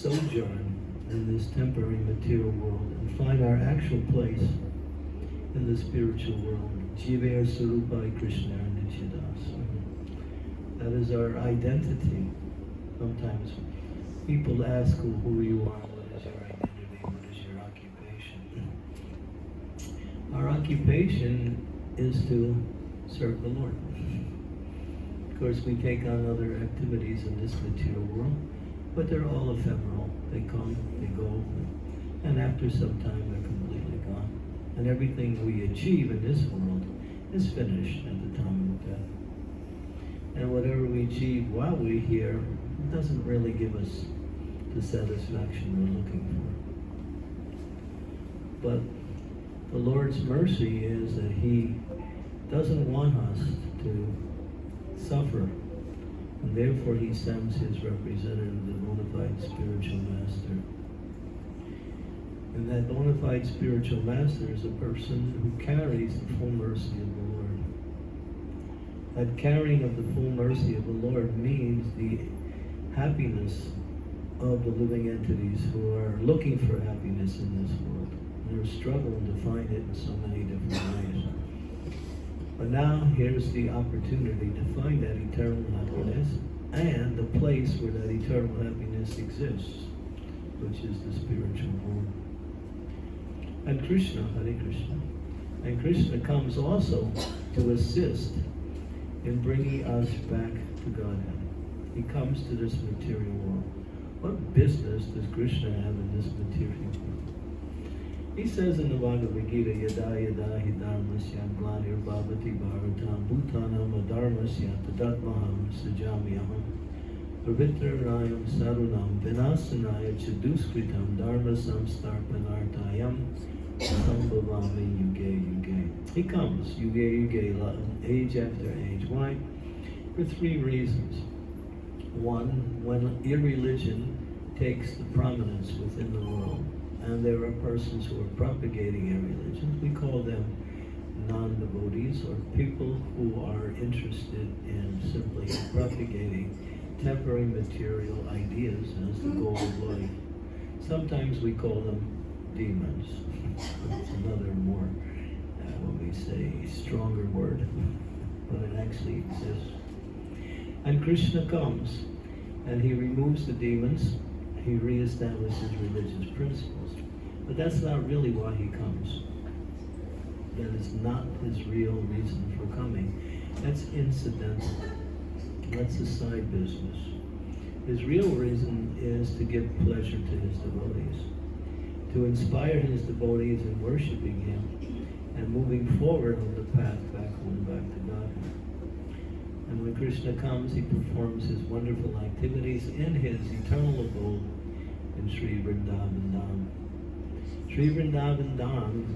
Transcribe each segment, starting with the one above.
sojourn in this temporary material world and find our actual place in the spiritual world. Jiva Surupai Krishna Nichidas. That is our identity. Sometimes people ask who you are, what is your identity, what is your occupation? Our occupation is to serve the Lord. Of course, we take on other activities in this material world, but they're all ephemeral. They come, they go, and after some time they're completely gone. And everything we achieve in this world is finished at the time of death. And whatever we achieve while we're here doesn't really give us the satisfaction we're looking for. But the Lord's mercy is that He doesn't want us to suffer, and therefore He sends His representative, the bona fide spiritual master. And that bona fide spiritual master is a person who carries the full mercy of the Lord. That carrying of the full mercy of the Lord means the happiness of the living entities who are looking for happiness in this world. They're struggling to find it in so many different ways. But now here's the opportunity to find that eternal happiness and the place where that eternal happiness exists, which is the spiritual world. And Krishna, Hare Krishna, and Krishna comes also to assist in bringing us back to Godhead. He comes to this material world. What business does Krishna have in this material world? He says in the Bhagavad Gita, Yada yada hi dharmasya glanir bhavati bharatam bhutanam adharmasya tadatmaham sajamyaham pavitranayam sarunam vinasanaya chaduskritam dharma samstarpanartayam sambhavami yuge yuge. He comes, yuge yuge, age after age. Why? For three reasons. One, when irreligion takes the prominence within the world, and there are persons who are propagating irreligion, we call them non-devotees, or people who are interested in simply propagating temporary material ideas as the goal of life. Sometimes we call them demons. That's another more, what we say, stronger word, but it actually exists. And Krishna comes, and He removes the demons, He reestablishes religious principles. But that's not really why He comes. That is not His real reason for coming. That's incidental. That's a side business. His real reason is to give pleasure to His devotees, to inspire His devotees in worshiping Him and moving forward on the path back home, back to Godhead. And when Krishna comes, He performs His wonderful activities in His eternal abode in Sri Vrindavan Dham. Sri Vrindavan Dham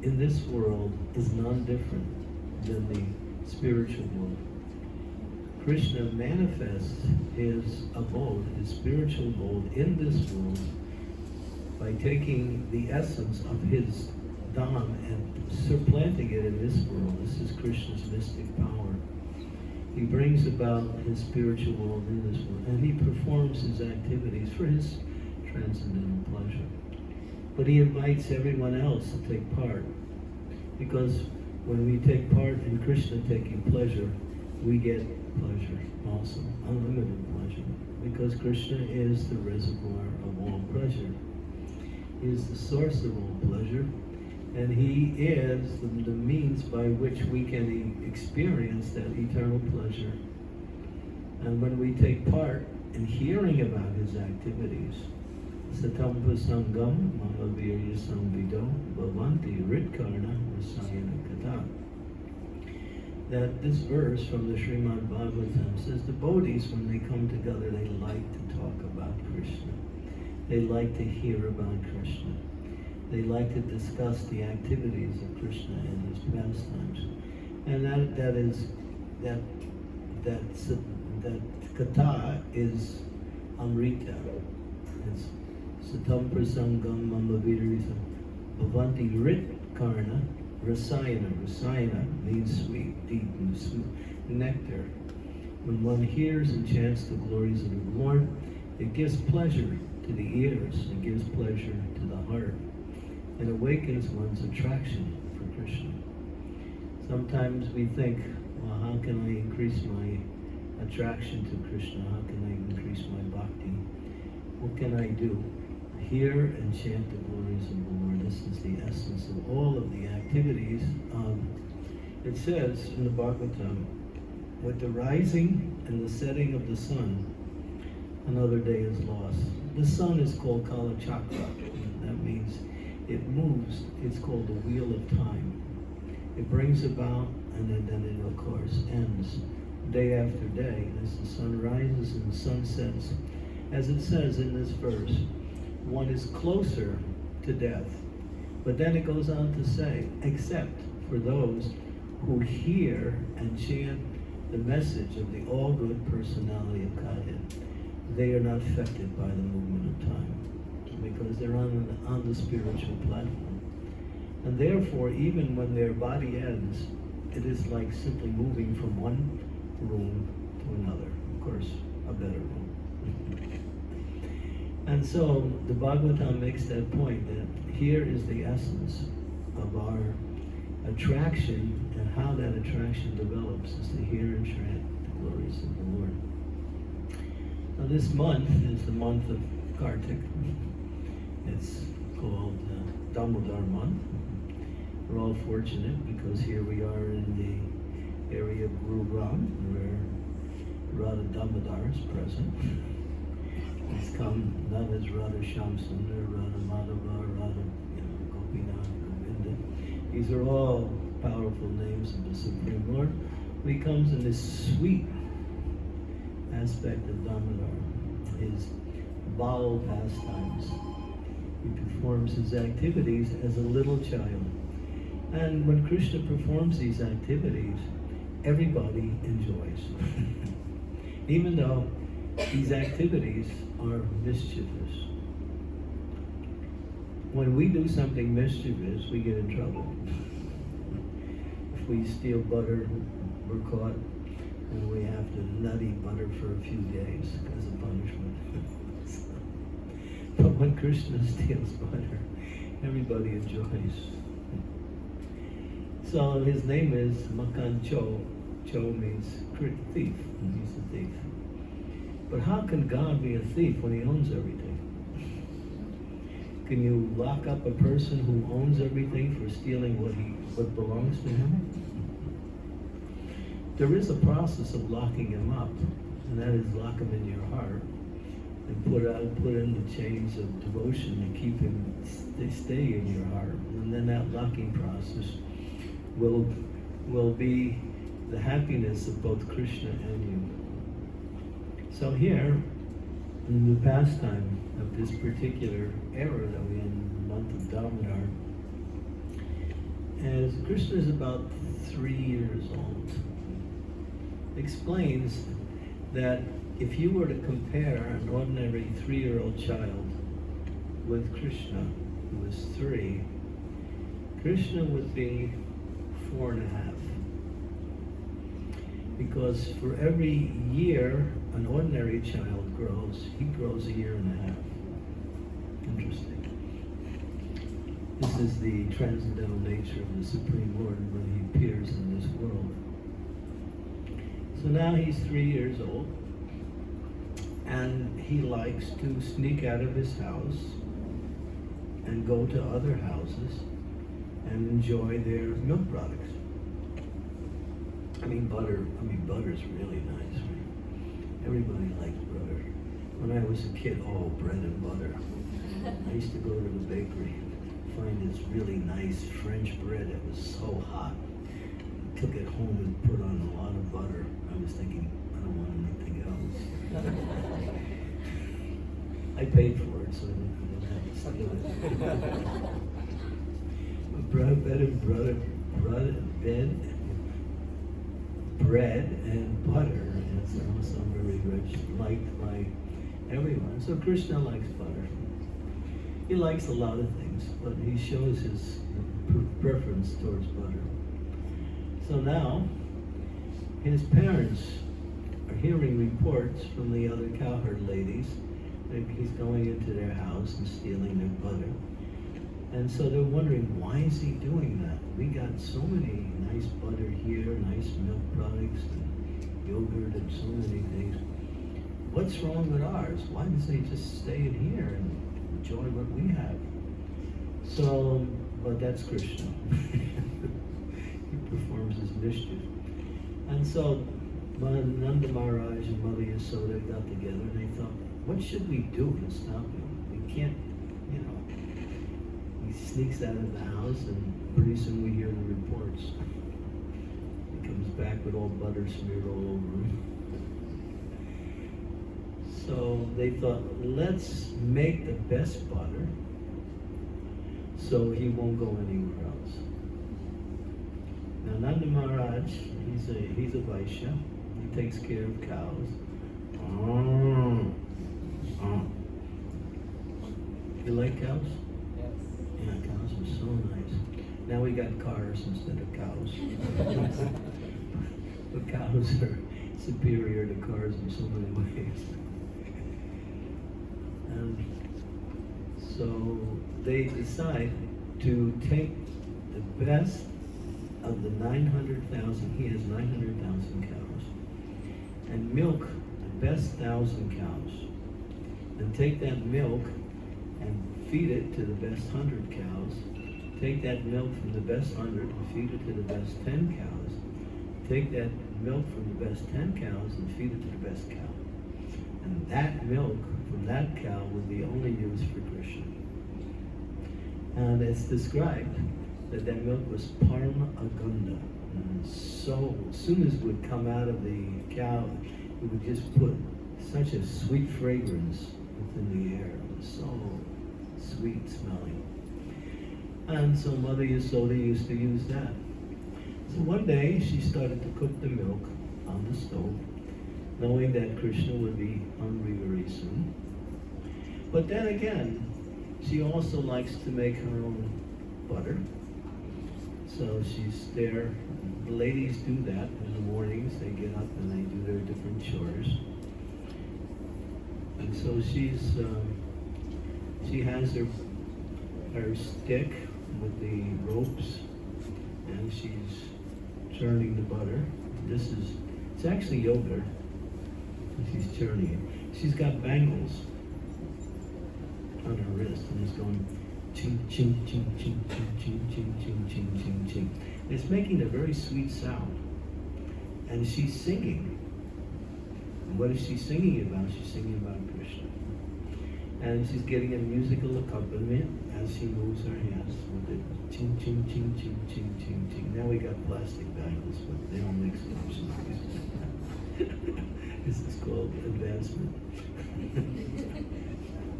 in this world is non-different than the spiritual world. Krishna manifests His abode, His spiritual abode in this world by taking the essence of His Dham and supplanting it in this world. This is Krishna's mystic power. He brings about His spiritual world in this world, and He performs His activities for His transcendental pleasure. But He invites everyone else to take part, because when we take part in Krishna taking pleasure, we get pleasure also, unlimited pleasure, because Krishna is the reservoir of all pleasure. He is the source of all pleasure, and He is the means by which we can experience that eternal pleasure. And when we take part in hearing about His activities, Satampa Sangam Mahavirya Samvido Bhavanti Ritkarna Rasayana Katha. That this verse from the Srimad Bhagavatam says devotees, when they come together, they like to talk about Krishna. They like to hear about Krishna. They like to discuss the activities of Krishna and His pastimes. And that Katha is Amrita. It's Satam Prasangam Mamavirisam Bhavanti Rit Karna Rasayana. Rasayana means sweet, deep, and sweet nectar. When one hears and chants the glories of the Lord, It gives pleasure to the ears, it gives pleasure to the heart, and awakens one's attraction for Krishna. Sometimes we think, well, how can I increase my attraction to Krishna? How can I increase my bhakti? What can I do? Hear and chant the glories of the Lord. This is the essence of all of the activities. It says in the Bhagavatam, with the rising and the setting of the sun, another day is lost. The sun is called Kala Chakra. That means it moves. It's called the wheel of time. It brings about, and then it, of course, ends day after day as the sun rises and the sun sets. As it says in this verse, one is closer to death. But then it goes on to say, except for those who hear and chant the message of the all-good personality of Godhead. They are not affected by the movement of time because they're on the spiritual platform. And therefore, even when their body ends, it is like simply moving from one room to another. Of course, a better room. And so the Bhagavatam makes that point that here is the essence of our attraction, and how that attraction develops is to hear and chant the glories of the Lord. Now this month is the month of Kartik. It's called Damodar month. We're all fortunate because here we are in the area of Gurugram where Radha Damodar is present. He's come not as Radha Shamsundar, Radha Madhava, Radha Gopinath, Govinda. These are all powerful names of the Supreme Lord. But he comes in this sweet aspect of Damodar, his bowel pastimes. He performs his activities as a little child. And when Krishna performs these activities, everybody enjoys. Even though these activities are mischievous. When we do something mischievous, we get in trouble. If we steal butter, we're caught, and we have to not eat butter for a few days as a punishment. But when Krishna steals butter, everybody enjoys. So his name is Makan Cho. Cho means thief. He's a thief. But how can God be a thief when he owns everything? Can you lock up a person who owns everything for stealing what belongs to him? There is a process of locking him up, and that is lock him in your heart and put in the chains of devotion and keep him stay in your heart. And then that locking process will be the happiness of both Krishna and you. So here, in the pastime of this particular era that we're in, the month of Damodar, as Krishna is about 3 years old, explains that if you were to compare an ordinary 3-year-old child with Krishna, who was 3, Krishna would be 4.5. Because for every year an ordinary child grows, he grows 1.5 years. Interesting. This is the transcendental nature of the Supreme Lord when he appears in this world. So now he's 3 years old, and he likes to sneak out of his house and go to other houses and enjoy their milk products. Butter's really nice, right? Everybody likes butter. When I was a kid, bread and butter. I used to go to the bakery and find this really nice French bread that was so hot. I took it home and put on a lot of butter. I was thinking, I don't want anything else. I paid for it, so I didn't have to steal it. Bread and butter, and it's also very rich, liked by everyone. So Krishna likes butter. He likes a lot of things, but he shows his preference towards butter. So now, his parents are hearing reports from the other cowherd ladies He's going into their house and stealing their butter. And so they're wondering, why is he doing that? We got so many nice butter here, nice milk products, and yogurt, and so many things. What's wrong with ours? Why doesn't he just stay in here and enjoy what we have? So, but that's Krishna. He performs his mischief. And so Nanda Maharaj and Mother Yasoda got together and they thought, what should we do to stop him? We can't, he sneaks out of the house and pretty soon we hear the reports. He comes back with all butter smeared all over him. So they thought, let's make the best butter so he won't go anywhere else. Now Nanda Maharaj, he's a Vaishya. He takes care of cows. You like cows? Yes. Yeah, cows are so nice. Now we got cars instead of cows. But cows are superior to cars in so many ways. And so they decide to take the best of the 900,000, he has 900,000 cows, and milk the best 1,000 cows, and take that milk and feed it to the best 100 cows, take that milk from the best 100 and feed it to the best 10 cows, take that milk from the best 10 cows and feed it to the best cow. And that milk from that cow would be only used for Krishna. And it's described that milk was Parma Agunda. And so as soon as it would come out of the cow, it would just put such a sweet fragrance within the air. It was so sweet smelling. And so Mother Yasoda used to use that. So one day she started to cook the milk on the stove, knowing that Krishna would be hungry very soon. But then again, she also likes to make her own butter. So she's there. The ladies do that in the mornings. They get up and they do their different chores. And so she has her stick with the ropes, and she's churning the butter. It's actually yogurt. She's churning it. She's got bangles on her wrist, and it's going ching, ching, ching, ching, ching, ching, ching, ching, ching, ching, ching. It's making a very sweet sound. And she's singing. And what is she singing about? She's singing about Krishna. And she's getting a musical accompaniment as she moves her hands with it. Ching, ching, ching, ching, ching, ching, ching. Now we got plastic bangles, but they don't make so much noise. This is called advancement.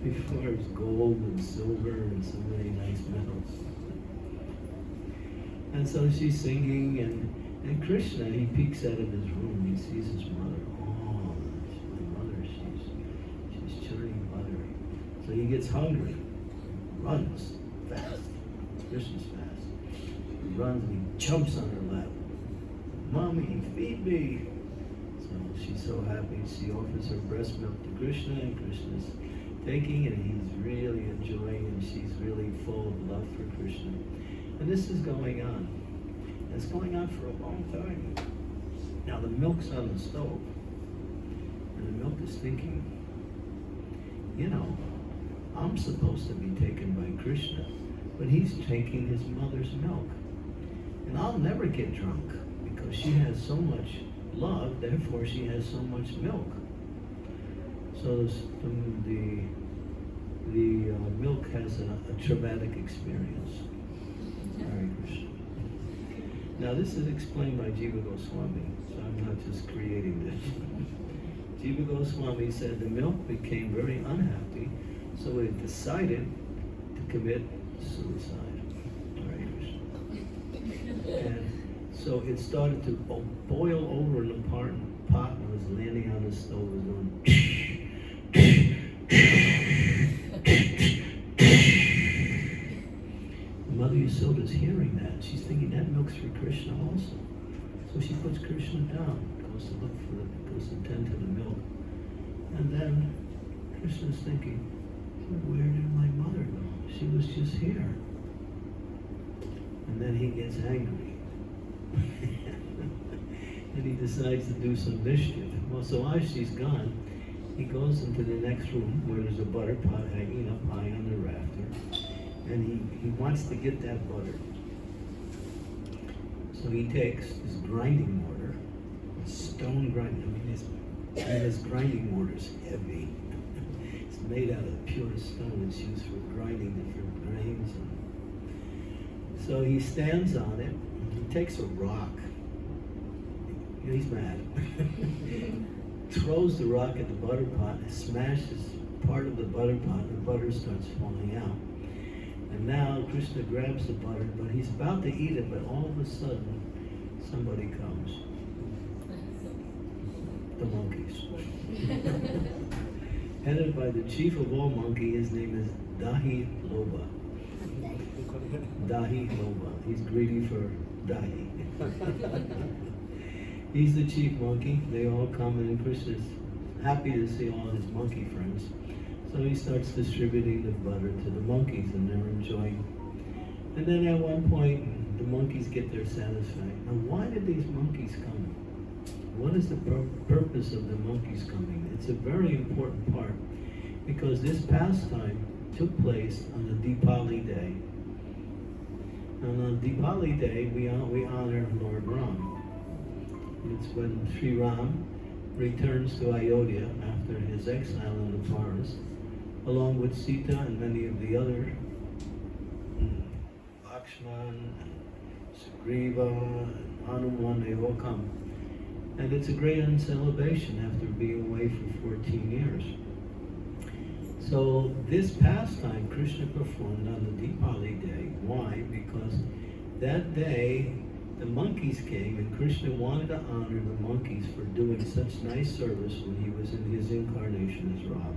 Before it's gold and silver and so many nice metals. And so she's singing, and Krishna, he peeks out of his room, he sees his mother. Oh, my mother, she's churning butter. So he gets hungry, runs fast. Krishna's fast. He runs and he jumps on her lap. Mommy, feed me. So she's so happy. She offers her breast milk to Krishna, and Krishna's taking, and he's really enjoying, and she's really full of love for Krishna. And this is going on. And it's going on for a long time. Now the milk's on the stove, and the milk is thinking, I'm supposed to be taken by Krishna, but he's taking his mother's milk. And I'll never get drunk, because she has so much love, therefore she has so much milk. So the milk has a traumatic experience. Hare Krishna. Now this is explained by Jiva Goswami, so I'm not just creating this. Jiva Goswami said the milk became very unhappy, so it decided to commit suicide. Hare Krishna. And so it started to boil over in the pot and was landing on the stove and going Mother Yasoda's hearing that. She's thinking that milk's for Krishna also. So she puts Krishna down, goes to tend to the milk. And then Krishna's thinking, where did my mother go? She was just here. And then he gets angry. And he decides to do some mischief. Well, so while she's gone, he goes into the next room where there's a butter pot hanging up high on the rafter. And he wants to get that butter. So he takes his grinding mortar, stone grinding. I mean, his grinding mortar's heavy. It's made out of pure stone. It's used for grinding different grains. So he stands on it. He takes a rock. He's mad. Throws the rock at the butter pot and smashes part of the butter pot, and the butter starts falling out. And now Krishna grabs the butter, but he's about to eat it, but all of a sudden somebody comes. The monkeys. Headed by the chief of all monkeys, his name is Dahi Loba. Dahi Loba. He's greedy for Dahi. He's the chief monkey. They all come, and Krishna's happy to see all his monkey friends. So he starts distributing the butter to the monkeys, and they're enjoying. And then at one point, the monkeys get their satisfaction. Now, why did these monkeys come? What is the purpose of the monkeys coming? It's a very important part, because this pastime took place on the Deepali day. And on Deepali day, we honor Lord Ram. It's when Sri Ram returns to Ayodhya after his exile in the forest, along with Sita and many of the other, Lakshman, and Sugriva, and Hanuman, they all come. And it's a great celebration after being away for 14 years. So this pastime Krishna performed on the Deepali day. Why? Because that day the monkeys came, and Krishna wanted to honor the monkeys for doing such nice service when he was in his incarnation as Ram.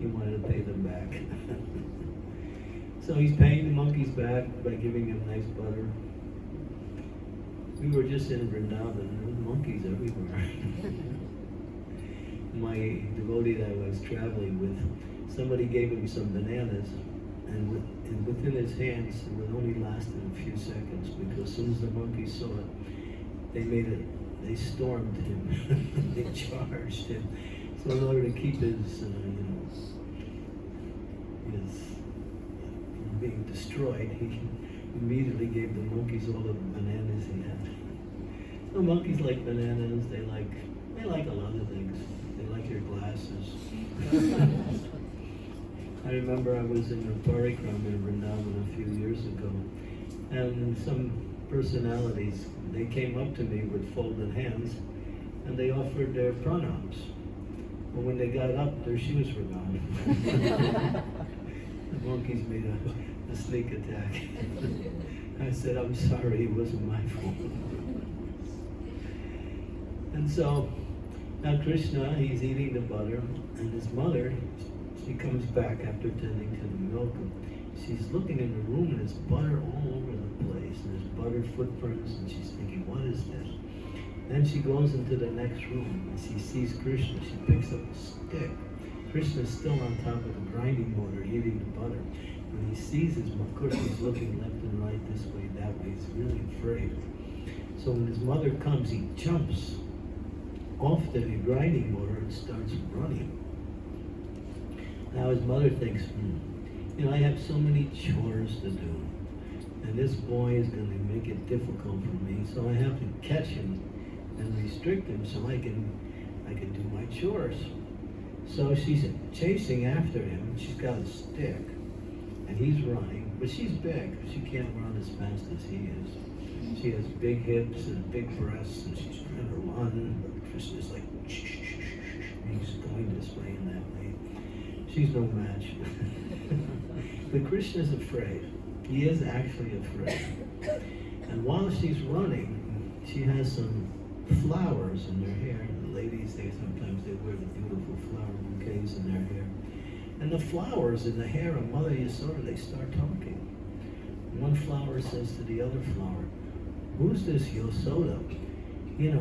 He wanted to pay them back. So he's paying the monkeys back by giving them nice butter. We were just in Vrindavan, there were monkeys everywhere. My devotee that I was traveling with, somebody gave him some bananas, and within his hands, it would only last a few seconds, because as soon as the monkeys saw it, they stormed him, they charged him. So in order to keep his being destroyed, he immediately gave the monkeys all the bananas he had. So monkeys like bananas, they like a lot of things. They like your glasses. I remember I was in a parikram in Vrindavan a few years ago, and some personalities, they came up to me with folded hands, and they offered their pranams. But when they got up, their shoes were gone. The monkeys made a sneak attack. I said, I'm sorry, it wasn't my fault. And so, now Krishna, he's eating the butter, and his mother, she comes back after tending to the milk. She's looking in the room, and there's butter all over the place. And there's butter footprints, and she's thinking, what is this? Then she goes into the next room, and she sees Krishna. She picks up a stick. Krishna's still on top of the grinding mortar, eating the butter. When he sees his mother, of course, he's looking left and right, this way, that way. He's really afraid. So when his mother comes, he jumps off the grinding mortar and starts running. Now his mother thinks, I have so many chores to do, and this boy is going to make it difficult for me, so I have to catch him and restrict him so I can do my chores. So she's chasing after him. She's got a stick, and he's running, but she's big. She can't run as fast as he is. She has big hips and big breasts, and she's trying to run, but Krishna's like, he's going this way and that way. She's no match. But Krishna's afraid. He is actually afraid. And while she's running, she has some flowers in her hair. The ladies, sometimes they wear the beautiful flower bouquets in their hair. And the flowers in the hair of Mother Yasoda, they start talking. One flower says to the other flower, who's this Yasoda?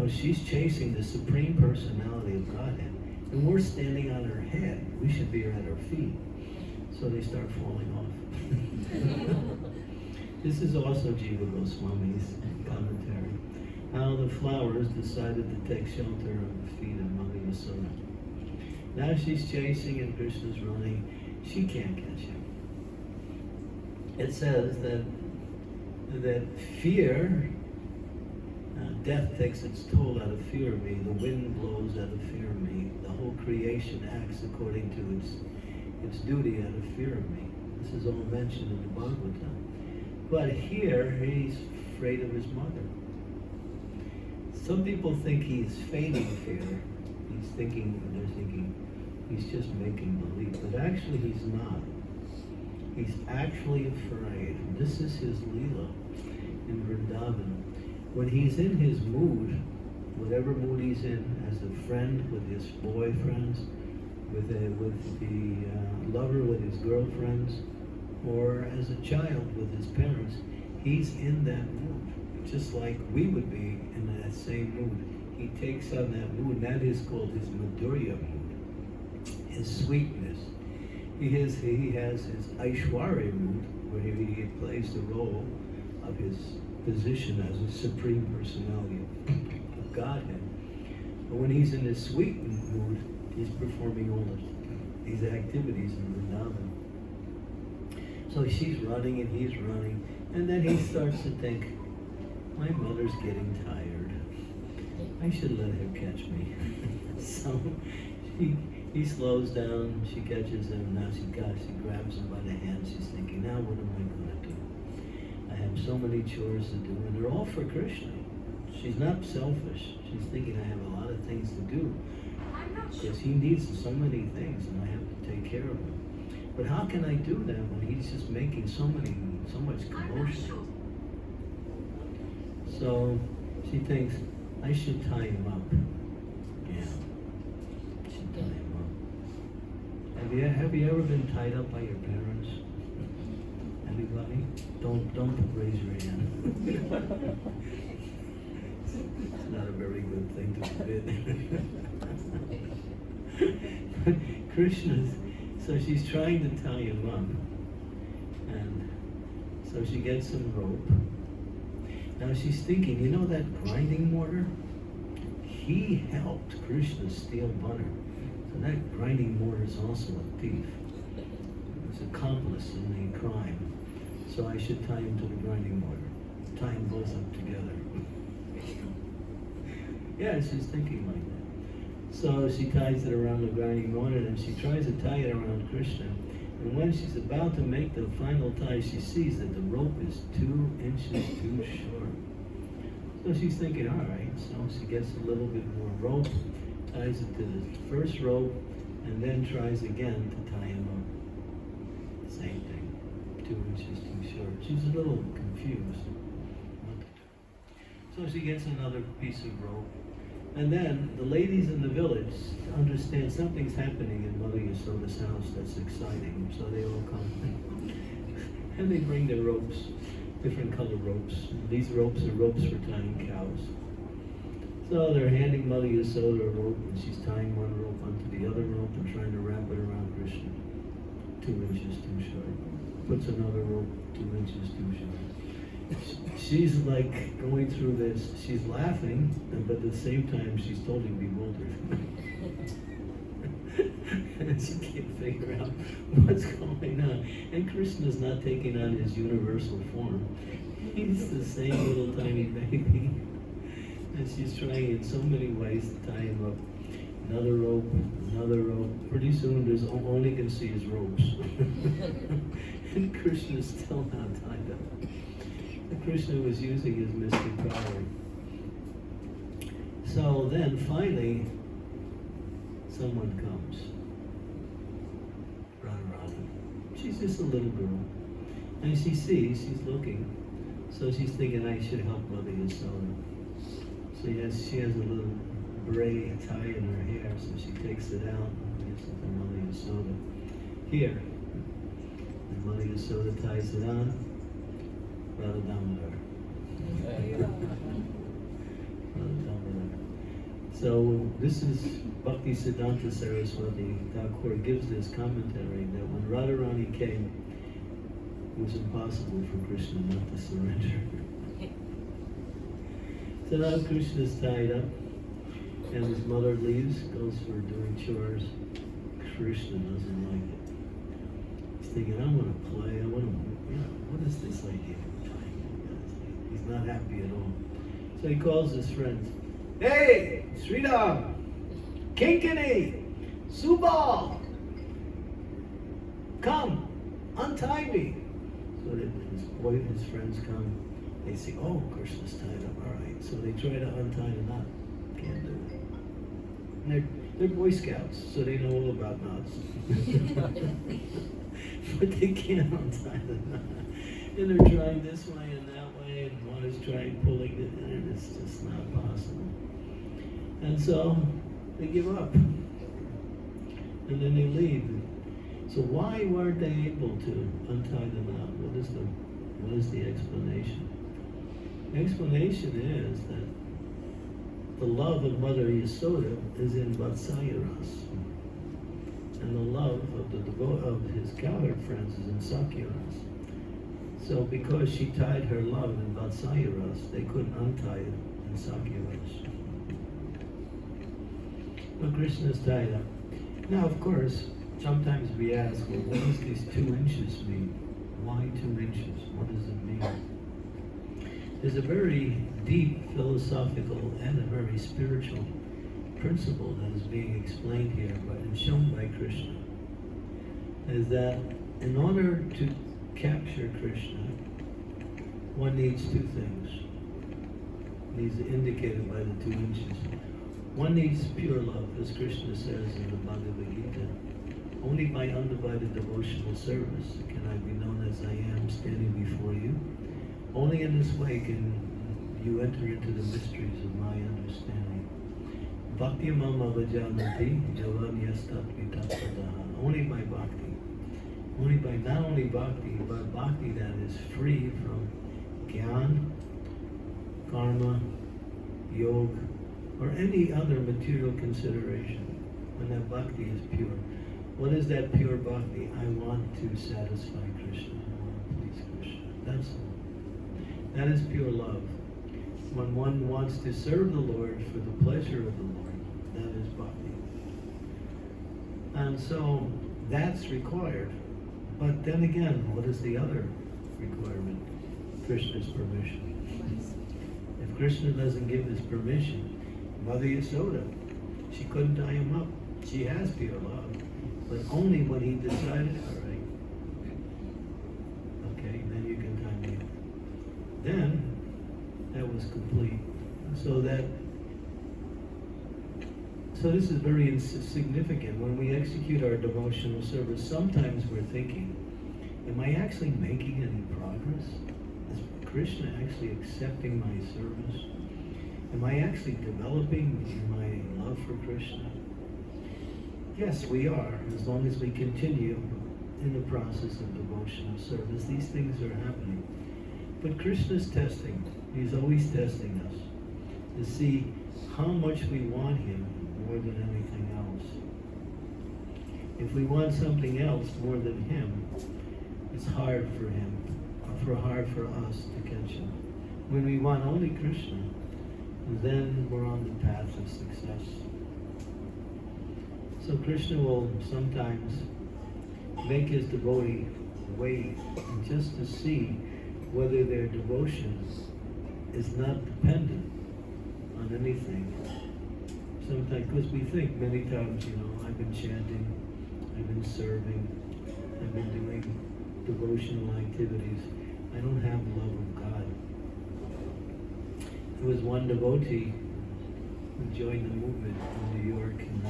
She's chasing the Supreme Personality of Godhead. And we're standing on her head. We should be at her feet. So they start falling off. This is also Jiva Goswami's commentary. How the flowers decided to take shelter of the feet of Mother Yasoda. Now she's chasing and Krishna's running. She can't catch him. It says that fear, death takes its toll out of fear of me. The wind blows out of fear of me. The whole creation acts according to its duty out of fear of me. This is all mentioned in the Bhagavatam. But here, he's afraid of his mother. Some people think he's feigning fear. They're thinking he's just making believe. But actually he's not. He's actually afraid. This is his Lila in Vrindavan. When he's in his mood, whatever mood he's in, as a friend with his boyfriends, with the lover with his girlfriends, or as a child with his parents, he's in that mood. Just like we would be in that same mood. He takes on that mood, and that is called his Madhurya mood, his sweetness. He has his Aishwarya mood, where he plays the role of his position as a supreme personality of Godhead. But when he's in his sweetened mood, he's performing all these activities in Vrindavan. So she's running and he's running, and then he starts to think, my mother's getting tired. I should let her catch me. So he slows down, she catches him, and now she grabs him by the hand. She's thinking, now what am I going to do? I have so many chores to do, and they're all for Krishna. She's not selfish. She's thinking, I have a lot of things to do, because he needs so many things, and I have to take care of him. But how can I do that when he's just making so much commotion? So she thinks, I should tie him up. Yeah, I should tie him up. Have you ever been tied up by your parents? Anybody? Don't raise your hand. It's not a very good thing to forbid. Krishna's. So she's trying to tie him up, and so she gets some rope. Now she's thinking, you know that grinding mortar? He helped Krishna steal butter. So that grinding mortar is also a thief. It's an accomplice in the crime. So I should tie him to the grinding mortar. Tie them both up together. Yeah, she's thinking like that. So she ties it around the grinding mortar, and she tries to tie it around Krishna. And when she's about to make the final tie, she sees that the rope is 2 inches too short. So she's thinking, all right. So she gets a little bit more rope, ties it to the first rope, and then tries again to tie him up. Same thing, 2 inches too short. She's a little confused. So she gets another piece of rope. And then the ladies in the village understand something's happening in Mother Yasoda's house that's exciting. So they all come and they bring their ropes, different color ropes. These ropes are ropes for tying cows. So they're handing Mother Yasoda a rope, and she's tying one rope onto the other rope and trying to wrap it around Krishna. 2 inches too short. Puts another rope 2 inches too short. She's like going through this, she's laughing, but at the same time she's totally bewildered. And she can't figure out what's going on. And Krishna's not taking on his universal form. He's the same little tiny baby. And she's trying in so many ways to tie him up. Another rope, another rope. Pretty soon there's all he can see is ropes. And Krishna's still not tied up. Krishna was using his mystic power. So then finally, someone comes. Radharani. She's just a little girl. And she sees, she's looking. So she's thinking, I should help Mother Yasoda. So she has a little gray tie in her hair, so she takes it out and gives it to Mother Yasoda. Here. And Mother Yasoda ties it on. Brother Damodar. Brother Damodar. So this is Bhakti Siddhanta Saraswati Thakur gives this commentary that when Radharani came, it was impossible for Krishna not to surrender. So now Krishna's tied up, and his mother leaves, goes for doing chores. Krishna doesn't like it. He's thinking, I want to play, what is this idea of playing? He's not happy at all. So he calls his friends. Hey, Sridham, Kinkini, Subal, come, untie me. So that his friends come. They see, oh, Krishna's tied up. All right. So they try to untie the knot. Can't do it. And they're Boy Scouts, so they know all about knots. But they can't untie the knot. And they're trying this way and that way, and one is trying pulling it, and it's just not possible. And so they give up. And then they leave. So why weren't they able to untie the knot? What is the explanation? The explanation is that the love of Mother Yasoda is in Vatsayaras, and the love of his cowherd friends is in Sakyaras. So because she tied her love in Vatsayaras, they couldn't untie it in Sakyaras. But Krishna's tied up. Now, of course, sometimes we ask, well, what does these 2 inches mean? Why 2 inches? What does it mean? There's a very deep philosophical and a very spiritual principle that is being explained here and shown by Krishna. Is that in order to capture Krishna, one needs 2 things. These are indicated by the 2 inches. One needs pure love, as Krishna says in the Bhagavad Gita. Only by undivided devotional service can I be known as I am standing before you. Only in this way can you enter into the mysteries of my understanding. Bhakti mama vajanati javanyastat vitatpadaha. Only by bhakti. Only by not only bhakti, but bhakti that is free from jnana, karma, yoga, or any other material consideration. When that bhakti is pure. What is that pure bhakti? I want to satisfy Krishna. I want to please Krishna. That's all. That is pure love. When one wants to serve the Lord for the pleasure of the Lord, that is bhakti. And so that's required. But then again, what is the other requirement? Krishna's permission. If Krishna doesn't give his permission, Mother Yasoda, she couldn't tie him up. She has pure love, but only when he decided, all right, okay, then you can tie me up. Then, that was complete. So this is very significant. When we execute our devotional service, sometimes we're thinking, am I actually making any progress? Is Krishna actually accepting my service? Am I actually developing my love for Krishna? Yes, we are, as long as we continue in the process of devotional service. These things are happening. But Krishna's testing. He's always testing us to see how much we want him more than anything else. If we want something else more than him, it's hard for him, or hard for us to catch him. When we want only Krishna, then we're on the path of success. So Krishna will sometimes make his devotee wait just to see whether their devotion is not dependent on anything. Sometimes, because we think many times, I've been chanting, I've been serving, I've been doing devotional activities. I don't have love of God. There was one devotee who joined the movement in New York in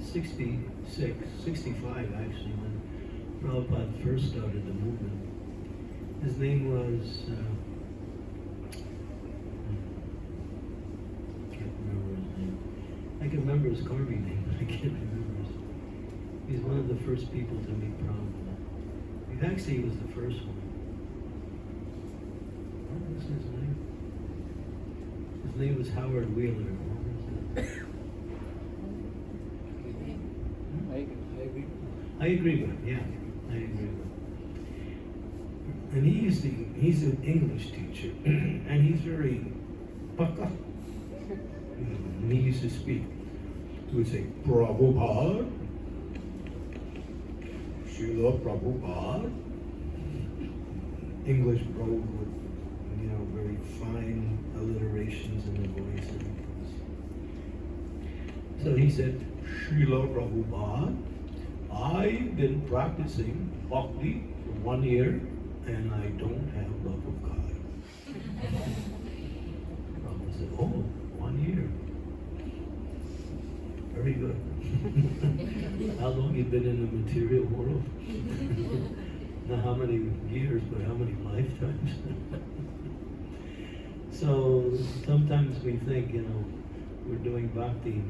65 actually, when Prabhupada first started the movement. His name was, I can't remember his name. I can remember his Karmi name, but I can't remember his name. He's one of the first people to meet Prabhupada. Actually, he was the first one. What was his name? His name was Howard Wheeler. What was that? I agree with him, yeah. I agree with him. And he's an English teacher, and he's very paka. And he used to speak. He would say, Prabhupada, Srila Prabhupada. English brogue with, very fine alliterations in the voice. So he said, Srila Prabhupada, I've been practicing bhakti for 1 year, and I don't have love of God. Prabhupada said, oh, 1 year. Very good. How long you been in the material world? Not how many years, but how many lifetimes? So sometimes we think, we're doing bhakti.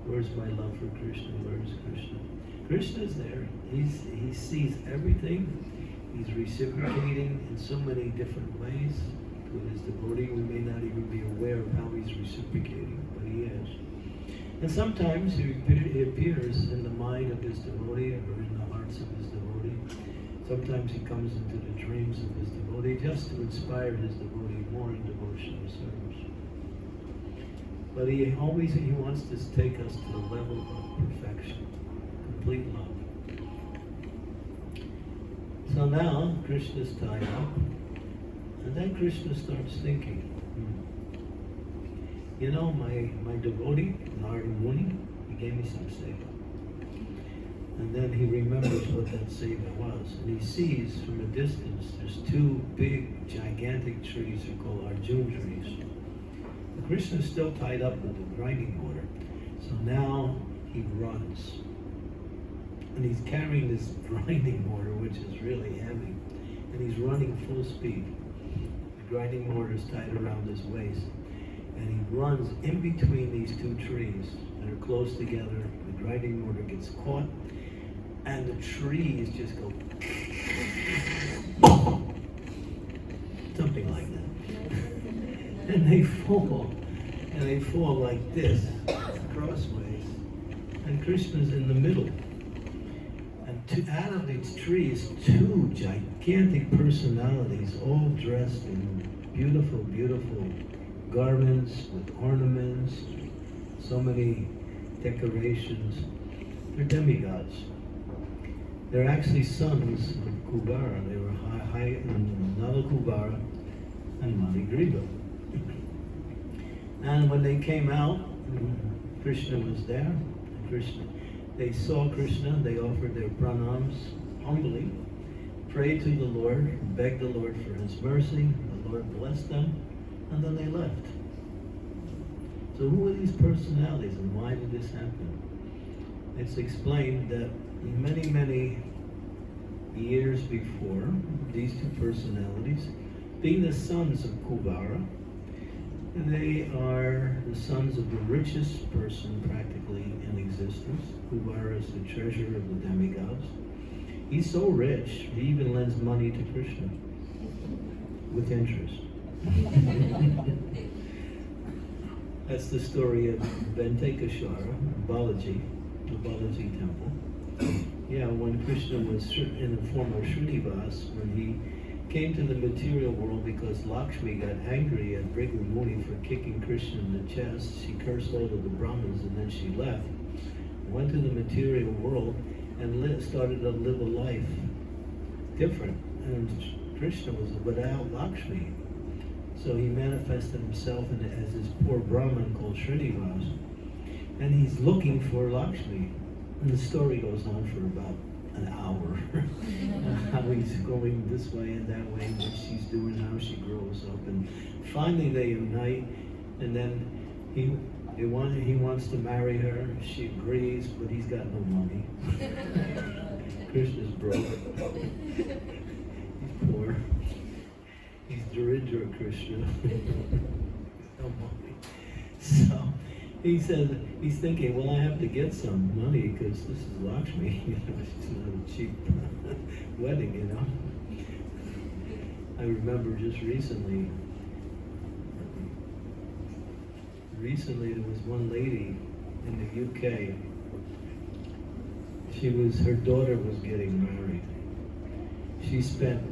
Where's my love for Krishna? Where's Krishna? Krishna's there. He sees everything. He's reciprocating in so many different ways with his devotee. We may not even be aware of how he's reciprocating, but he is. And sometimes he appears in the mind of his devotee or in the hearts of his devotee. Sometimes he comes into the dreams of his devotee just to inspire his devotee more in devotional service. But he wants to take us to the level of perfection, complete love. So now Krishna's tied up, and then Krishna starts thinking, my devotee, Chandramouli, he gave me some seva. And then he remembers what that seva was. And he sees from a distance, there's two big, gigantic trees are called Arjuna trees. And Krishna's still tied up with the grinding water. So now he runs. And he's carrying this grinding water, which is really heavy. And he's running full speed. The grinding water is tied around his waist. And he runs in between these two trees that are close together. The grinding water gets caught. And the trees just go something like that. And they fall like this, crossways. And Krishna's in the middle. And out of these trees, two gigantic personalities, all dressed in beautiful, beautiful garments with ornaments, so many decorations. They're demigods. They're actually sons of Kubara. They were Nala Kubara and Manigriva. And when they came out, Krishna was there. They saw Krishna, they offered their pranams humbly, prayed to the Lord, begged the Lord for his mercy. The Lord blessed them, and then they left. So who are these personalities and why did this happen? It's explained that many, many years before, these two personalities, being the sons of Kubara, they are the sons of the richest person practically in existence. Kubara is the treasurer of the demigods. He's so rich, he even lends money to Krishna with interest. That's the story of Ventakeshwara, Balaji, the Balaji temple. Yeah, when Krishna was in the form of Srinivas, when he came to the material world because Lakshmi got angry at Muni for kicking Krishna in the chest, she cursed all of the Brahmins and then she left, went to the material world and started to live a life different. And Krishna was without Lakshmi. So he manifested himself as this poor Brahmin called Srinivas. And he's looking for Lakshmi. And the story goes on for about an hour. How he's going this way and that way, what she's doing, how she grows up. And finally they unite, and then he wants to marry her. She agrees, but he's got no money. Krishna's broke. He's poor. He's Daridra Krishna. No money. So he says, he's thinking, well, I have to get some money because this is Lakshmi. She's not a cheap wedding, I remember just recently there was one lady in the UK her daughter was getting married. She spent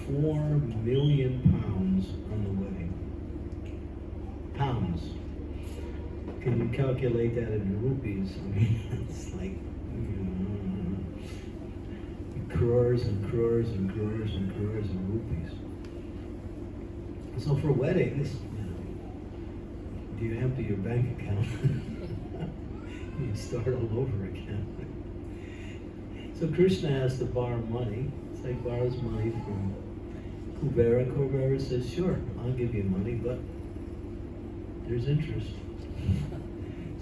4 million pounds on the wedding. Pounds. Can you calculate that in rupees? I mean, it's like crores and crores and crores and crores of rupees. So for weddings, do you empty your bank account? You start all over again. So Krishna has to borrow money. It's like borrows money from Kubera. Kubera says, sure, I'll give you money, but there's interest.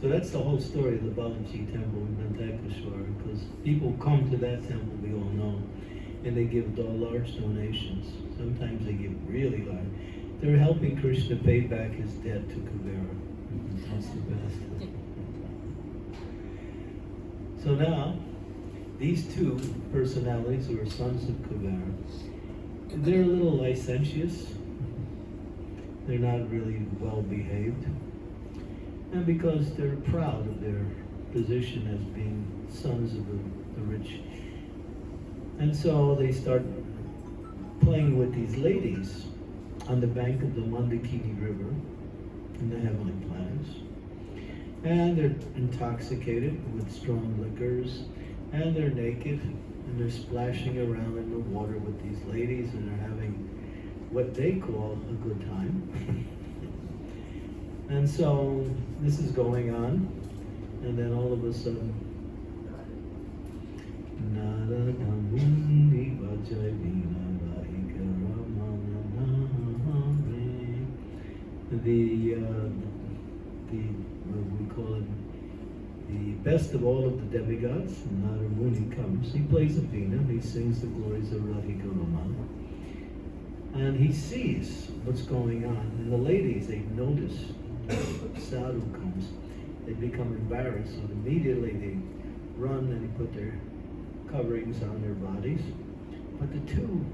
So that's the whole story of the Balaji temple in Mantakeshwar, because people come to that temple, we all know, and they give large donations. Sometimes they give really large. They're helping Krishna pay back his debt to Kubera. That's the best. So now, these two personalities who are sons of Kubera, they're a little licentious. They're not really well behaved. And because they're proud of their position as being sons of the rich. And so they start playing with these ladies on the bank of the Mandakini River in the heavenly planets. And they're intoxicated with strong liquors, and they're naked, and they're splashing around in the water with these ladies, and they're having what they call a good time. And so this is going on, and then all of a sudden, we call it the best of all of the demigods, Chandramouli comes. He plays a veena, and he sings the glories of Radhika Raman. And he sees what's going on. And the ladies, they notice Sadhu comes. They become embarrassed, so immediately they run and they put their coverings on their bodies. But the two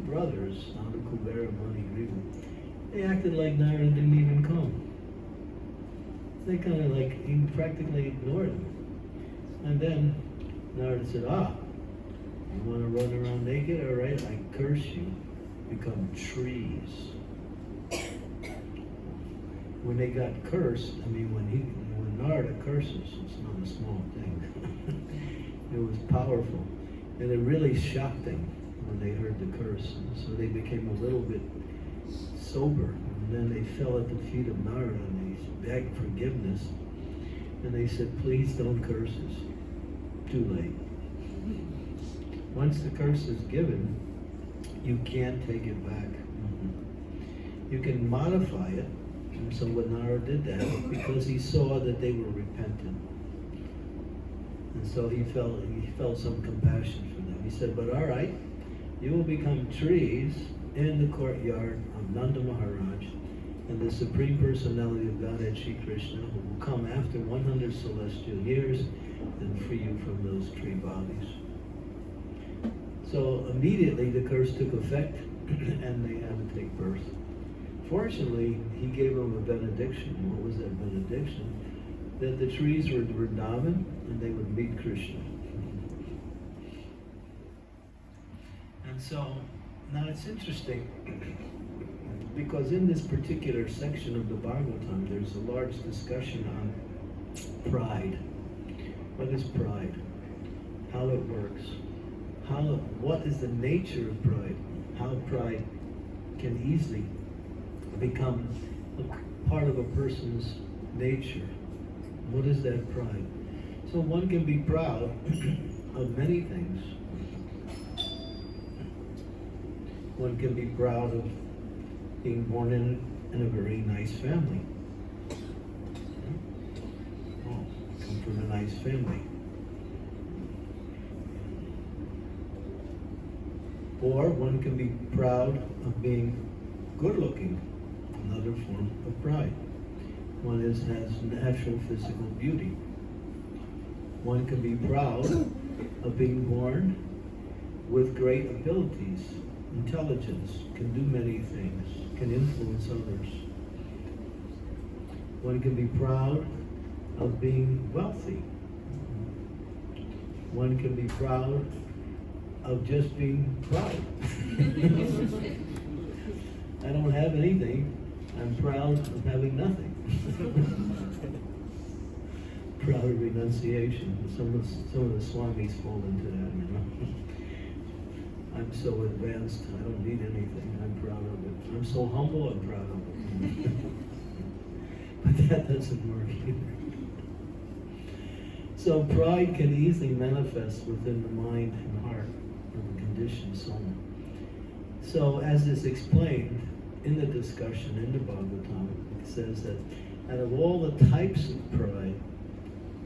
brothers on the Kubera Mani River, they acted like Nara didn't even come. They kind of like practically ignored him. And then Narada said, you want to run around naked? All right, I curse you. Become trees. When they got cursed, I mean, when Narada curses, it's not a small thing. It was powerful. And it really shocked them when they heard the curse. And so they became a little bit sober. And then they fell at the feet of Narada and they begged forgiveness. And they said, please don't curse us. Too late. Once the curse is given, you can't take it back. You can modify it. And so when Narada did that, because he saw that they were repentant. And so he felt some compassion for them. He said, but all right, you will become trees in the courtyard of Nanda Maharaj, and the Supreme Personality of Godhead, Shri Krishna, who will come after 100 celestial years and free you from those tree bodies. So immediately the curse took effect and they had to take birth. Fortunately, he gave them a benediction. What was that benediction? That the trees were Vrindavan and they would meet Krishna. And so, now it's interesting, because in this particular section of the Bhagavatam, there's a large discussion on pride. What is pride? How it works? What is the nature of pride? How pride can easily become a part of a person's nature. What is that pride? So one can be proud of many things. One can be proud of being born in a very nice family. Oh, come from a nice family. Or one can be proud of being good looking, another form of pride. One has natural physical beauty. One can be proud of being born with great abilities, intelligence, can do many things, can influence others. One can be proud of being wealthy. One can be proud of just being proud. I don't have anything. I'm proud of having nothing. Proud of renunciation. Some of the swamis fall into that, you know. I'm so advanced, I don't need anything. I'm proud of it. I'm so humble, I'm proud of it. But that doesn't work either. So pride can easily manifest within the mind and heart of a conditioned soul. So as is explained in the discussion in the Bhagavatam, it says that out of all the types of pride,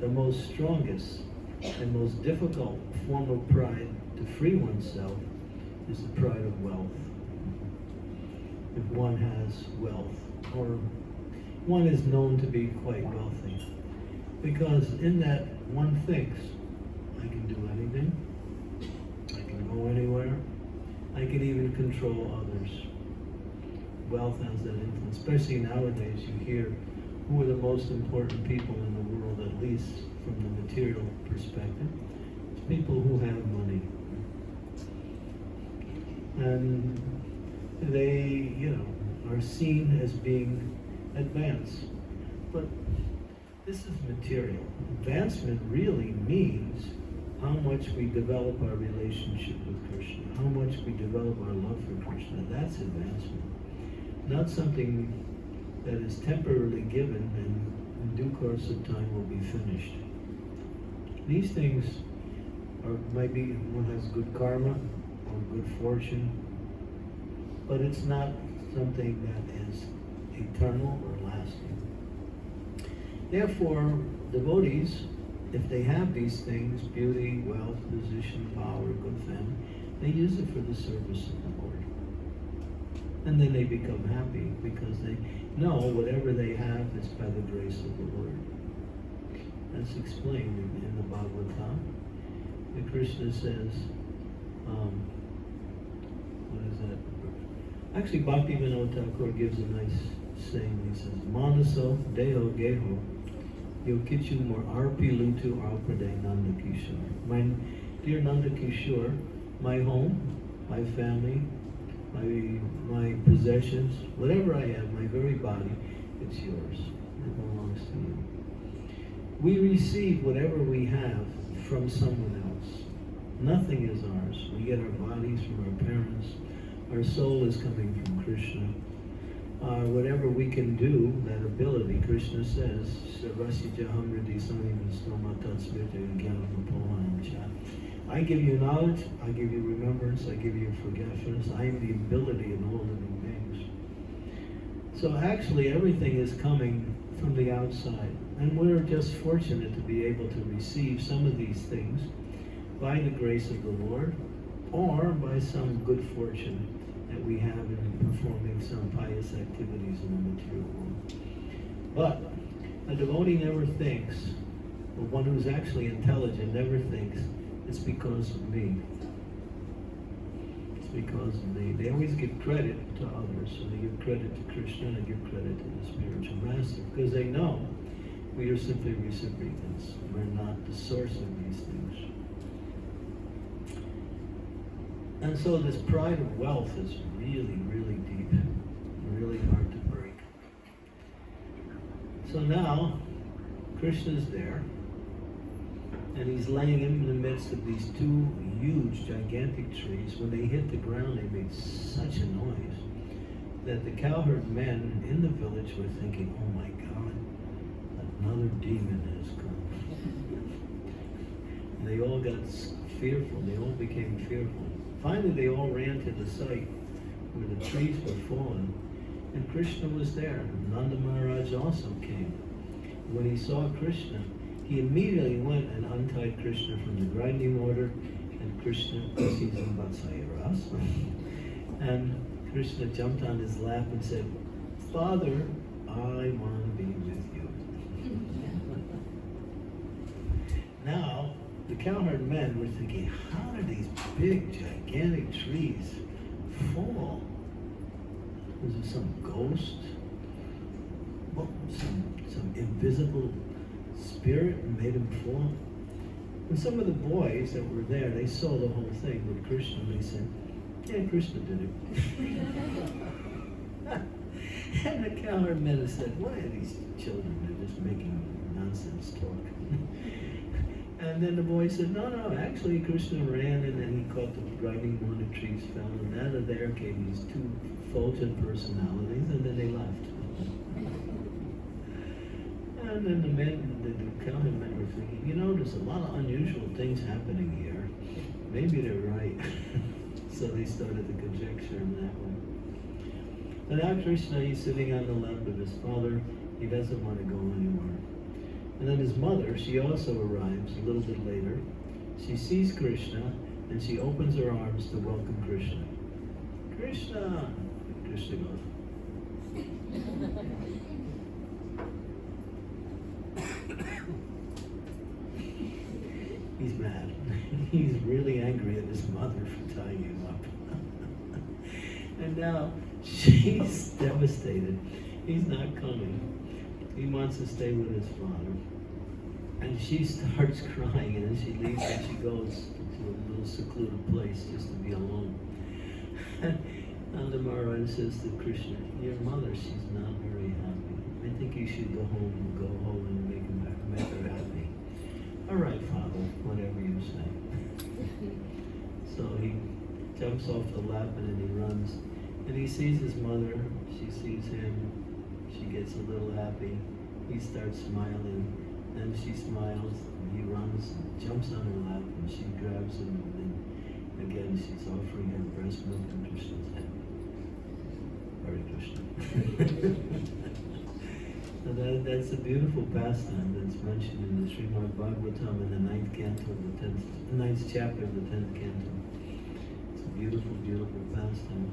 the most strongest and most difficult form of pride to free oneself is the pride of wealth. If one has wealth, or one is known to be quite wealthy, because in that one thinks, I can do anything, I can go anywhere, I can even control others. Wealth has that influence, especially nowadays. You hear who are the most important people in the world, at least from the material perspective. It's people who have money. And they, are seen as being advanced. But this is material. Advancement really means how much we develop our relationship with Krishna, how much we develop our love for Krishna. That's advancement. Not something that is temporarily given and in due course of time will be finished. These things maybe one has good karma or good fortune, but it's not something that is eternal or lasting. Therefore, devotees, if they have these things, beauty, wealth, position, power, good family, they use it for the service of the Lord. And then they become happy because they know whatever they have is by the grace of the Lord. That's explained in the Bhagavatam. And Krishna says, what is that? Actually, Bhaktivinoda Thakur gives a nice saying. He says, Manaso Deho Geho Yokichu Mor Arpi Lutu Alprade Nanda Kishore. My dear Nanda Kishore, my home, my family, my possessions, whatever I have, my very body, it's yours. It belongs to you. We receive whatever we have from someone else. Nothing is ours. We get our bodies from our parents. Our soul is coming from Krishna. Whatever we can do, that ability, Krishna says, I give you knowledge, I give you remembrance, I give you forgetfulness. I am the ability in all living beings. So actually everything is coming from the outside. And we're just fortunate to be able to receive some of these things by the grace of the Lord, or by some good fortune that we have in performing some pious activities in the material world. But a devotee never thinks, or one who's actually intelligent never thinks, it's because of me. It's because of me. They always give credit to others. So they give credit to Krishna and they give credit to the spiritual master, because they know we are simply recipients. We're not the source of these things. And so this pride of wealth is really, really deep, really hard to break. So now, Krishna's there, and he's laying in the midst of these two huge, gigantic trees. When they hit the ground, they made such a noise that the cowherd men in the village were thinking, oh my God, another demon has come. And they all got fearful, they all became fearful. Finally, they all ran to the site where the trees were fallen, and Krishna was there. Nanda Maharaja also came. When he saw Krishna, he immediately went and untied Krishna from the grinding water, and Krishna, because he's in Vatsaya, and Krishna jumped on his lap and said, Father, I want to be with you. Now, the cowherd men were thinking, how did these big, gigantic trees fall? Was it some ghost? What, some invisible spirit made them fall? And some of the boys that were there, they saw the whole thing with Krishna, and they said, yeah, Krishna did it. And the cameraman said, why are these children? They're just making nonsense talk. And then the boy said, no, actually Krishna ran and then he caught the driving one, the trees fell, and out of there came these two fulgent personalities, and then they left. And then the cameramen were thinking, there's a lot of unusual things happening here. Maybe they're right. So they started to conjecture in that way. And now Krishna, he's sitting on the lap of his father. He doesn't want to go anywhere. And then his mother, she also arrives a little bit later. She sees Krishna, and she opens her arms to welcome Krishna. Krishna! Krishna goes. He's mad. He's really angry at his mother for tying him up. And now she's devastated. He's not coming. He wants to stay with his father. And she starts crying, and then she leaves and she goes to a little secluded place just to be alone. And the Maharaja says to Krishna, your mother, she's not very happy. I think you should go home and make her happy. All right, Father, whatever you say. So he jumps off the lap and then he runs. And he sees his mother, she sees him, she gets a little happy. He starts smiling, and she smiles, and he runs, jumps on her lap, and she grabs him, and again she's offering her breast milk in Krishna's hand. Hare Krishna. So that's a beautiful pastime that's mentioned in the Srimad Bhagavatam in the 9th canto, the 9th chapter of the 10th canto. It's a beautiful, beautiful pastime.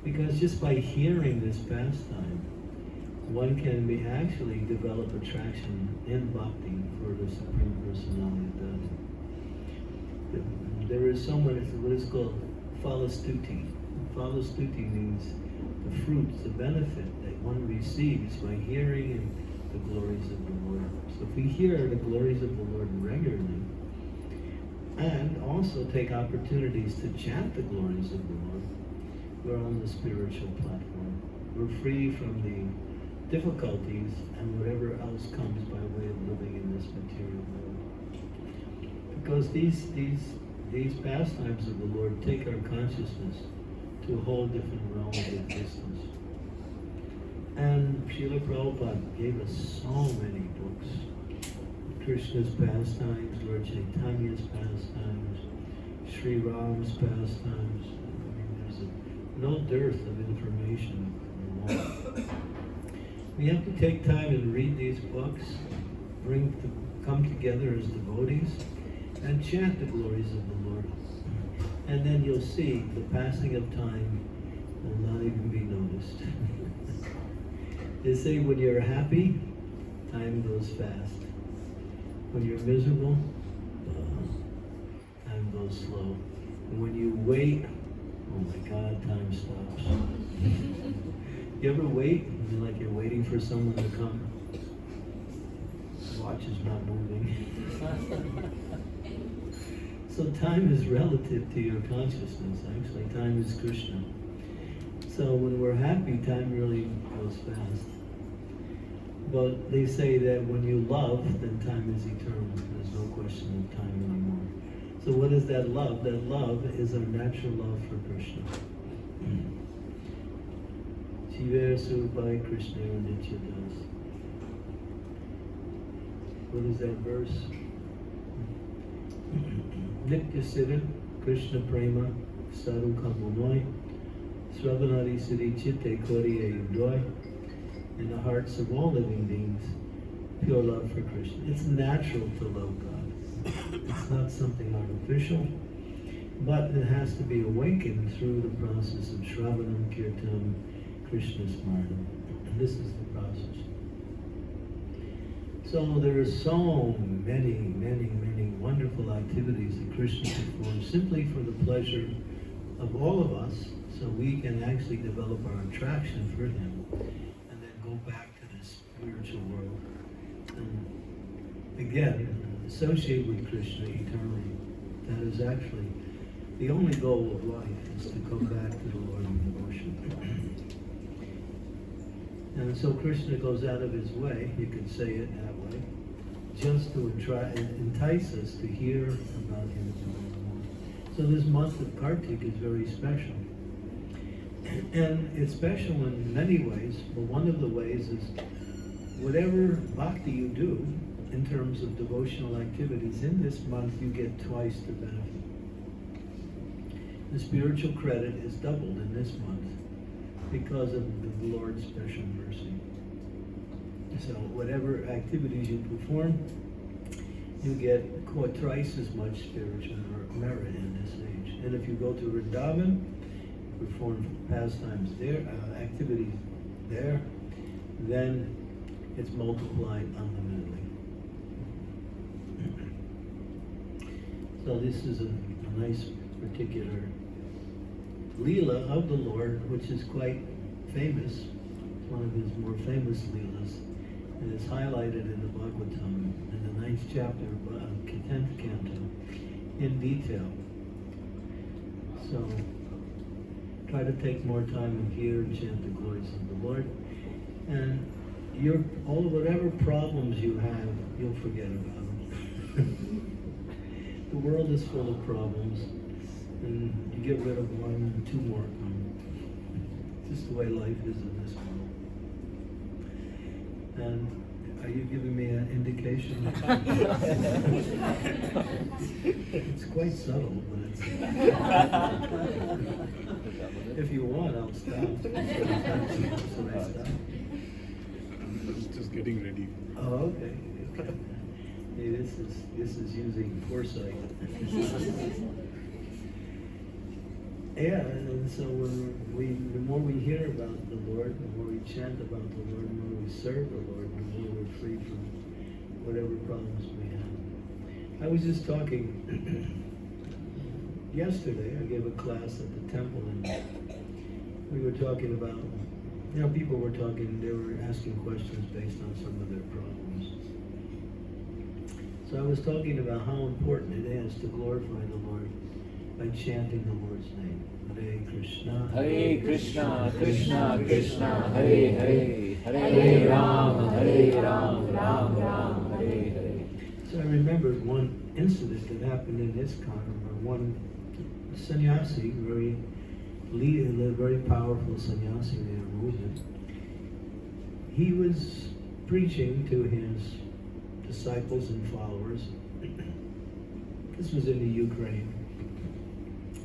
Because just by hearing this pastime, one can actually develop attraction in bhakti for the Supreme Personality of Godhead. There is someone, it's what is called phalastuti. Phalastuti means the fruits, the benefit that one receives by hearing the glories of the Lord. So if we hear the glories of the Lord regularly, and also take opportunities to chant the glories of the Lord, we're on the spiritual platform. We're free from the difficulties and whatever else comes by way of living in this material world. Because these pastimes of the Lord take our consciousness to a whole different realm of existence. And Srila Prabhupada gave us so many books. Krishna's pastimes, Lord Chaitanya's pastimes, Sri Ram's pastimes. There's no dearth of information. We have to take time and read these books, come together as devotees, and chant the glories of the Lord. And then you'll see the passing of time will not even be noticed. They say when you're happy, time goes fast. When you're miserable, time goes slow. And when you wait, oh my God, time stops. You ever wait? Like you're waiting for someone to come. The watch is not moving. So time is relative to your consciousness. Actually, time is Krishna. So when we're happy, time really goes fast. But they say that when you love, then time is eternal. There's no question of time anymore. So what is that love? That love is our natural love for Krishna. Shiva Surupai Krishna Nityadas. What is that verse? Nitya Siddha Krishna Prema Saru Kamunoi Sravanadi Siddhi Chitte Koriya Yudoi. In the hearts of all living beings, pure love for Krishna. It's natural to love God. It's not something artificial, but it has to be awakened through the process of Shravanam, Kirtanam, Krishna Smartam. And this is the process. So there are so many, many, many wonderful activities that Krishna performs simply for the pleasure of all of us, so we can actually develop our attraction for him. Go back to the spiritual world. And again, associate with Krishna eternally. That is actually the only goal of life, is to come back to the Lord in devotion. And so Krishna goes out of his way, you could say it that way, just to entice us to hear about him. So this month of Kartik is very special. And it's special in many ways, but one of the ways is whatever bhakti you do in terms of devotional activities, in this month you get twice the benefit. The spiritual credit is doubled in this month because of the Lord's special mercy. So whatever activities you perform, you get twice as much spiritual merit in this age. And if you go to Vrindavan, perform pastimes there, activities there, then it's multiplied unlimitedly. So this is a nice particular Lila of the Lord, which is quite famous. It's one of his more famous Leelas, and it's highlighted in the Bhagavatam in the 9th chapter of 10th canto in detail. So try to take more time and hear and chant the glories of the Lord, and whatever problems you have, you'll forget about them. The world is full of problems, and you get rid of one and two more come. It's just the way life is in this world. And are you giving me an indication? It's quite subtle, but it's... If you want, I'll stop. Should I stop? I'm just getting ready. Oh, okay. Hey, this is using foresight. Yeah, and so the more we hear about the Lord, the more we chant about the Lord, the more we serve the Lord, the more we're free from whatever problems we have. I was just talking yesterday. I gave a class at the temple, and we were talking about, people were talking, they were asking questions based on some of their problems. So I was talking about how important it is to glorify the Lord by chanting the Lord's name. Hare Krishna, Hare Krishna, Krishna Krishna, Hare Hare, Hare Ram, Ram Ram, Hare Hare. So I remembered one incident that happened in ISKCON, where one sannyasi, very powerful sannyasi in their movement, he was preaching to his disciples and followers. This was in the Ukraine,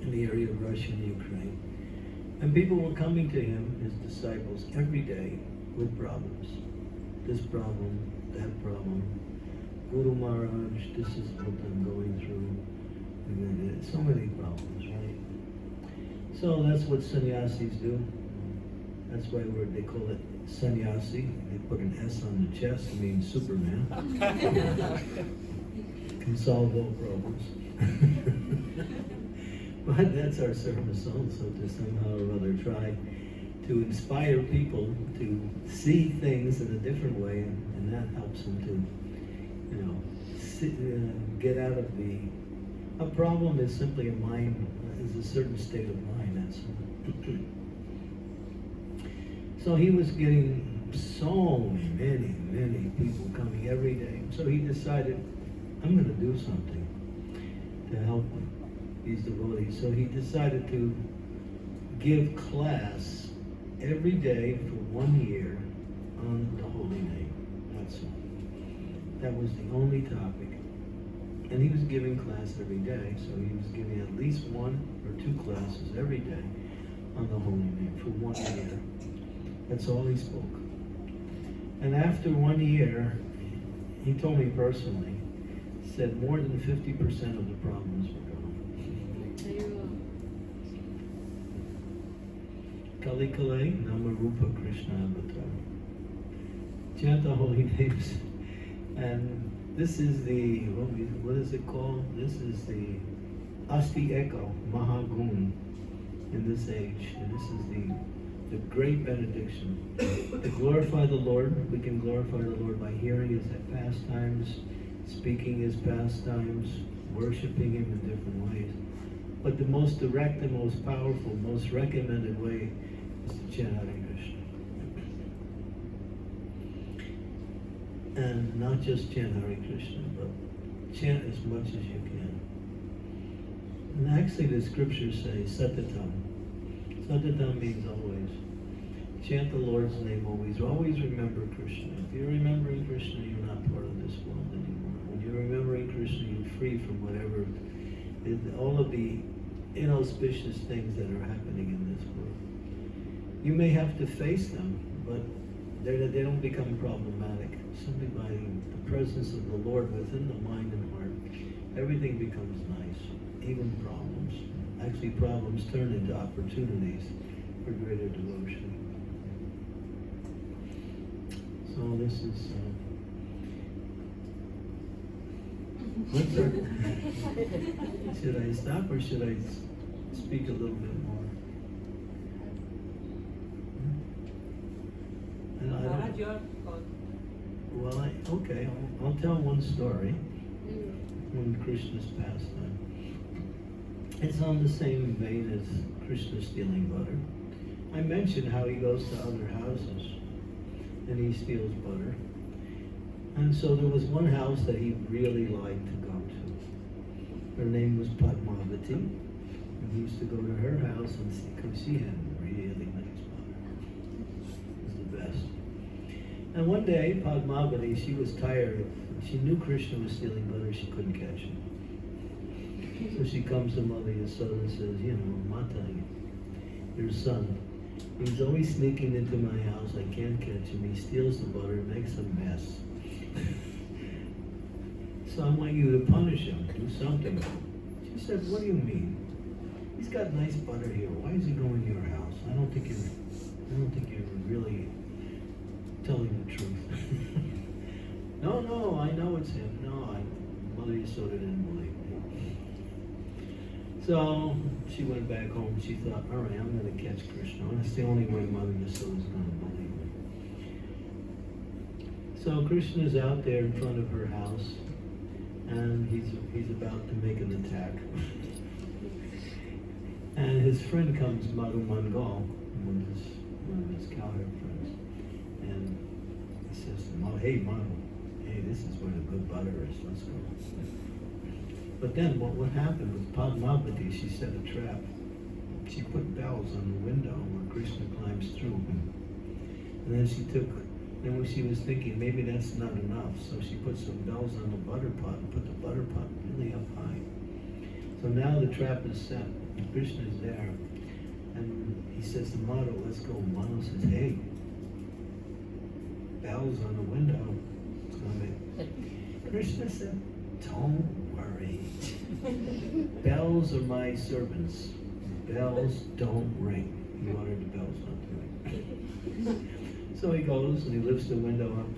in the area of Russia and Ukraine. And people were coming to him, his disciples, every day with problems. This problem, that problem. Guru Maharaj, this is what I'm going through. And so many problems, right? So that's what sannyasis do. That's why they call it sannyasi. They put an S on the chest, it means Superman. Can solve all problems. But that's our service also, to somehow or other try to inspire people to see things in a different way, and that helps them to, get out of a problem is simply a certain state of mind, that's all. So he was getting so many people coming every day. So he decided, I'm going to do something to help these devotees. So he decided to give class every day for 1 year on the holy name. That's all. That was the only topic. And he was giving class every day, so he was giving at least 1 or 2 classes every day on the holy name for 1 year. That's all he spoke. And after 1 year, he told me personally, said more than 50% of the problems were gone. Kali Kale, Nama Rupa Krishna Avatar. Chant the holy names. And this is the, what is it called? This is the Asti Echo, Mahagun in this age. And this is the great benediction. To glorify the Lord, we can glorify the Lord by hearing his pastimes, speaking his pastimes, worshiping him in different ways. But the most direct and most powerful, most recommended way is to chant Hare Krishna. And not just chant Hare Krishna, but chant as much as you can. And actually the scriptures say satatam. Satatam means always. Chant the Lord's name always. Always remember Krishna. If you're remembering Krishna, you're not part of this world anymore. When you're remembering Krishna, you're free from whatever, all of the inauspicious things that are happening in this world. You may have to face them, but they don't become problematic. Simply by the presence of the Lord within the mind and heart, everything becomes nice, even problems. Actually, problems turn into opportunities for greater devotion. So this is, should I stop or should I speak a little bit more? And Maharaj, your call. Well, okay, I'll tell one story from Krishna's pastime. It's on the same vein as Krishna stealing butter. I mentioned how he goes to other houses and he steals butter. And so there was one house that he really liked to go to. Her name was Padmavati. And he used to go to her house and see, because she had really nice butter. It was the best. And one day, Padmavati, she was tired. She knew Krishna was stealing butter. She couldn't catch him. So she comes to Mother Yasoda and says, you know, Mata, your son, he's always sneaking into my house. I can't catch him. He steals the butter, makes a mess. So I want you to punish him, do something. She said, what do you mean? He's got nice butter here. Why is he going to your house? I don't think you're really telling the truth. No, I know it's him. No, Mother Yasoda didn't believe me. So she went back home. She thought, all right, I'm going to catch Krishna. That's the only way Mother Yasoda is going to believe me. So Krishna's out there in front of her house, and he's about to make an attack. And his friend comes, Madhu Mangal, one of his cowherd friends, and he says to him, hey Madhu, hey, this is where the good butter is, let's go. But then what happened with Padmavati, she set a trap. She put bells on the window where Krishna climbs through. And then when she was thinking, maybe that's not enough, so she put some bells on the butter pot and put the butter pot really up high. So now the trap is set. Krishna is there. And he says to Madhu, let's go. Madhu says, hey, bells on the window. Krishna said, don't worry. Bells are my servants. Bells don't ring. He ordered the bells not to ring. So he goes and he lifts the window up.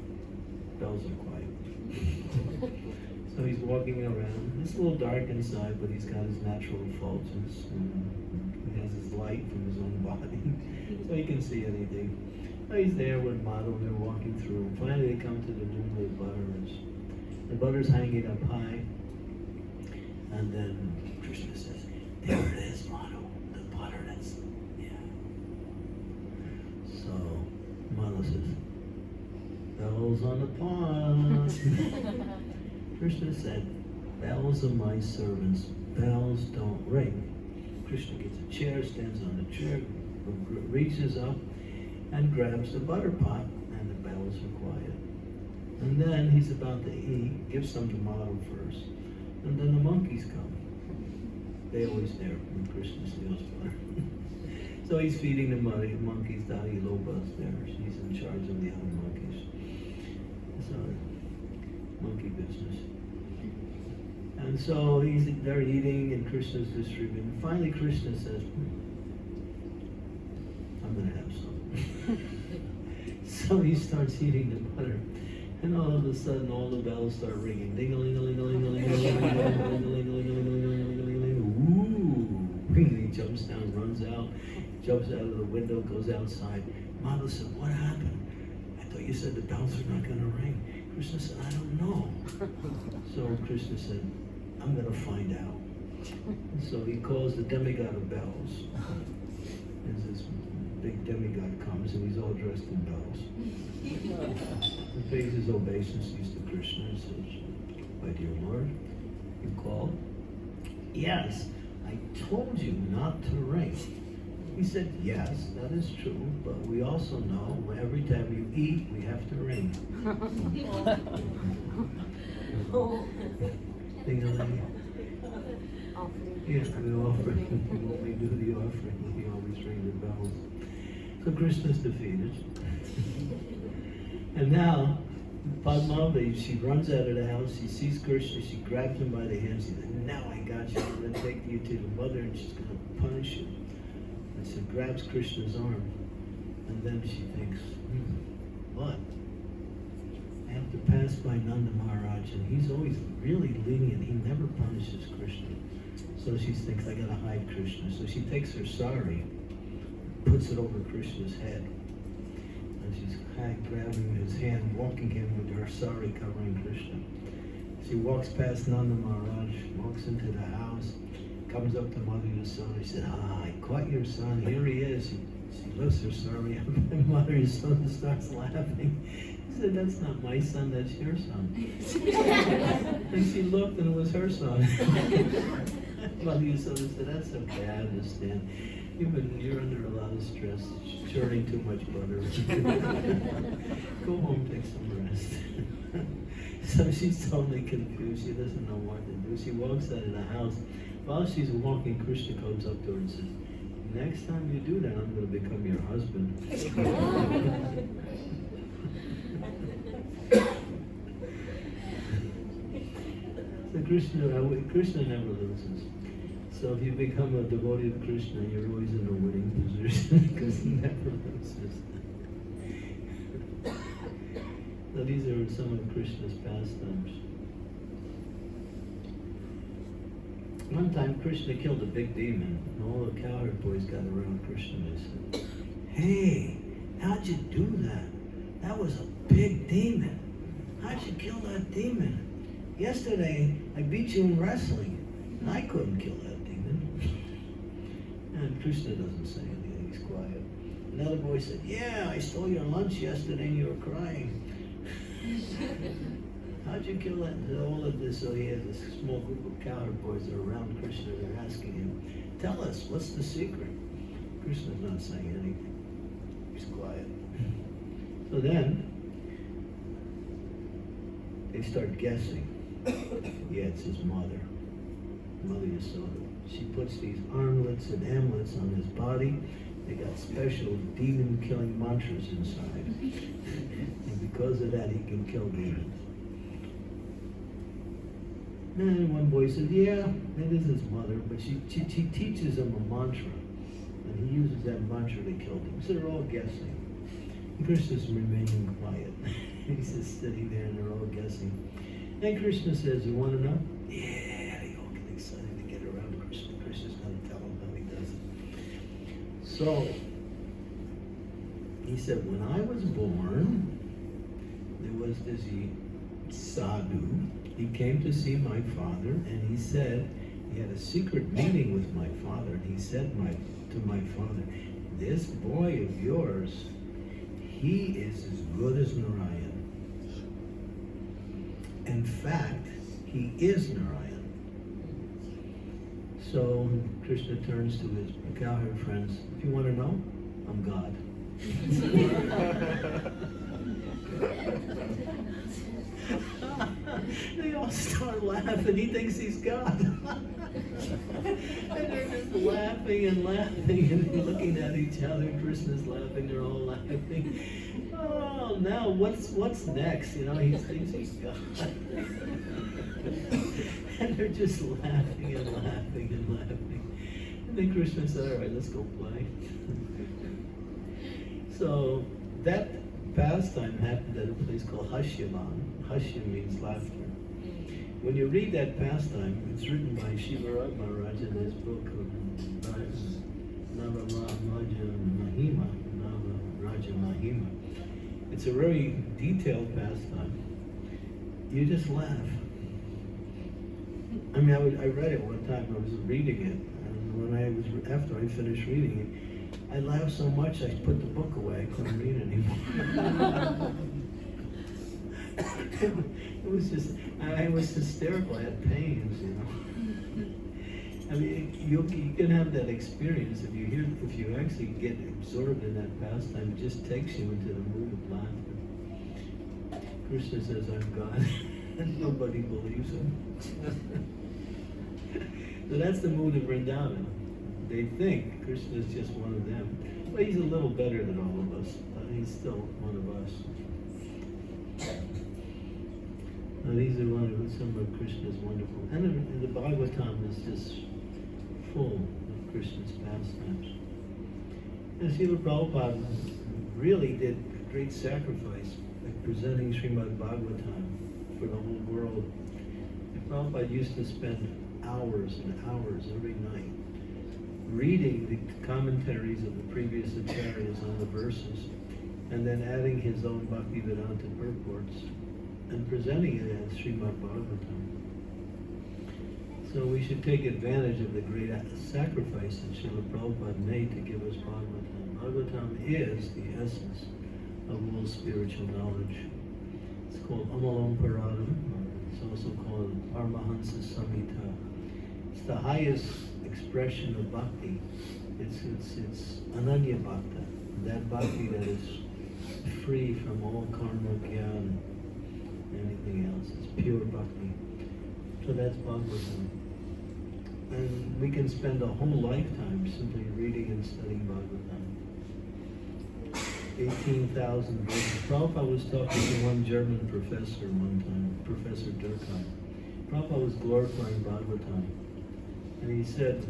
Bells are quiet. So he's walking around. It's a little dark inside, but he's got his natural effulgence. He has his light from his own body, so he can see anything. So he's there with Madhu. They're walking through. Finally, they come to the room where the butter is. The butter's hanging up high. And then Krishna says, there it is, Madhu. The butter that's, yeah. So Madhu says, bells on the pot. Krishna said, bells are my servants. Bells don't ring. Krishna gets a chair, stands on the chair, reaches up and grabs the butter pot, and the bells are quiet. And then he's about to eat, gives some to Madhu first. And then the monkeys come. They always there when Krishna steals butter. So he's feeding the monkeys. Dali Loba's there. She's in charge of the other monkeys. So, monkey business. And so they're eating and Krishna's distributing. Finally Krishna says, I'm going to have some. So he starts eating the butter. And all of a sudden, all the bells start ringing. Ding-a-ling-a-ling-a-ling-a-ling-a-ling-a-ling-a-ling-a-ling-a-ling-a-ling. Ooh! And he jumps down, runs out, jumps out of the window, goes outside. Madhu said, what happened? I thought you said the bells are not going to ring. Krishna said, I don't know. So Krishna said, I'm going to find out. So he calls the demigod of bells. As this big demigod comes and he's all dressed in bells. He pays his obeisances to Krishna and says, my dear Lord, you called? Yes, I told you not to ring. He said, yes, that is true, but we also know every time you eat, we have to ring. Yeah, the offering, when we do the offering, we always ring the bells. So Krishna's defeated. And now, Padmavi, she runs out of the house, she sees Krishna, she grabs him by the hand, she says, now I got you, I'm going to take you to the mother and she's going to punish you. And she grabs Krishna's arm, and then she thinks, what? I have to pass by Nanda Maharaj, and he's always really lenient, he never punishes Krishna. So she thinks, I got to hide Krishna. So she takes her sari, puts it over Krishna's head. And she's grabbing his hand, walking him with her sari covering Krishna. She walks past Nanda Maharaj, walks into the house, comes up to Mother Yashoda. She said, I caught your son, here he is. She lifts her sari up, and Mother Yashoda starts laughing. She said, that's not my son, that's your son. And she looked and it was her son. Mother Yashoda said, that's okay, I understand. You're under a lot of stress, churning too much butter. Go home, take some rest. So she's totally confused. She doesn't know what to do. She walks out of the house. While she's walking, Krishna comes up to her and says, next time you do that, I'm going to become your husband. So Krishna never loses. So if you become a devotee of Krishna, you're always in a winning position because he never loses. So these are some of Krishna's pastimes. One time Krishna killed a big demon, and all the cowherd boys got around Krishna and they said, hey, how'd you do that? That was a big demon. How'd you kill that demon? Yesterday I beat you in wrestling, and I couldn't kill that. And Krishna doesn't say anything, he's quiet. Another boy said, yeah, I stole your lunch yesterday and you were crying. How'd you kill that? And all of this, so he has this small group of cowherd boys that are around Krishna, they're asking him, tell us, what's the secret? Krishna's not saying anything, he's quiet. So then, they start guessing. Yeah, it's his mother, Mother Yashoda. She puts these armlets and amulets on his body. They got special demon-killing mantras inside. And because of that, he can kill demons. And one boy said, yeah, that is his mother, but she teaches him a mantra. And he uses that mantra to kill them. So they're all guessing. And Krishna's remaining quiet. He's just sitting there and they're all guessing. And Krishna says, you want to know? Yeah, they all get excited to get around Krishna. Krishna's going to tell them how he does it. So, he said, when I was born, there was this sadhu. He came to see my father, and he said, he had a secret meeting with my father, and he said to my father, this boy of yours, he is as good as Narayan. In fact, he is Narayan. So Krishna turns to his cowherd friends, if you want to know, I'm God. They all start laughing. He thinks he's God. And they're just laughing and laughing and looking at each other. Krishna's laughing. They're all laughing. Oh, now what's next? You know, he thinks he's God. And they're just laughing and laughing and laughing. And then Krishna said, all right, let's go play. So that pastime happened at a place called Hashyavan. Hashya means laughter. When you read that pastime, it's written by Shiva Maharaja in his book of Mahima. It's a very detailed pastime. you just laugh. I mean, I read it one time. I was reading it, and after I finished reading it, I laughed so much I put the book away. I couldn't read anymore. It was just, I was hysterical. I had pains, you know. I mean, you can have that experience if you actually get absorbed in that pastime. It just takes you into the mood of laughter. Krishna says, "I'm God," and nobody believes him. So that's the mood of Vrindavan. They think Krishna is just one of them. Well, he's a little better than all of us, but he's still one of us. Now, these are some of Krishna's wonderful, and the Bhagavatam is just full of Krishna's pastimes. And Srila Prabhupada really did a great sacrifice by presenting Srimad Bhagavatam for the whole world. And Prabhupada used to spend hours and hours every night reading the commentaries of the previous acharyas on the verses, and then adding his own Bhaktivedanta purports and presenting it as Srimad Bhagavatam. So we should take advantage of the great sacrifice that Srila Prabhupada made to give us Bhagavatam. Bhagavatam is the essence of all spiritual knowledge. It's called Amalam Paradam, or it's also called Paramahansa Samhita. It's the highest expression of bhakti. It's Ananya Bhakta, that bhakti that is free from all karma, jnana, anything else. It's pure bhakti. So that's Bhagavatam. And we can spend a whole lifetime simply reading and studying Bhagavatam. 18,000 verses. Prabhupada was talking to one German professor one time, Professor Durkheim. Prabhupada was glorifying Bhagavatam. And he said,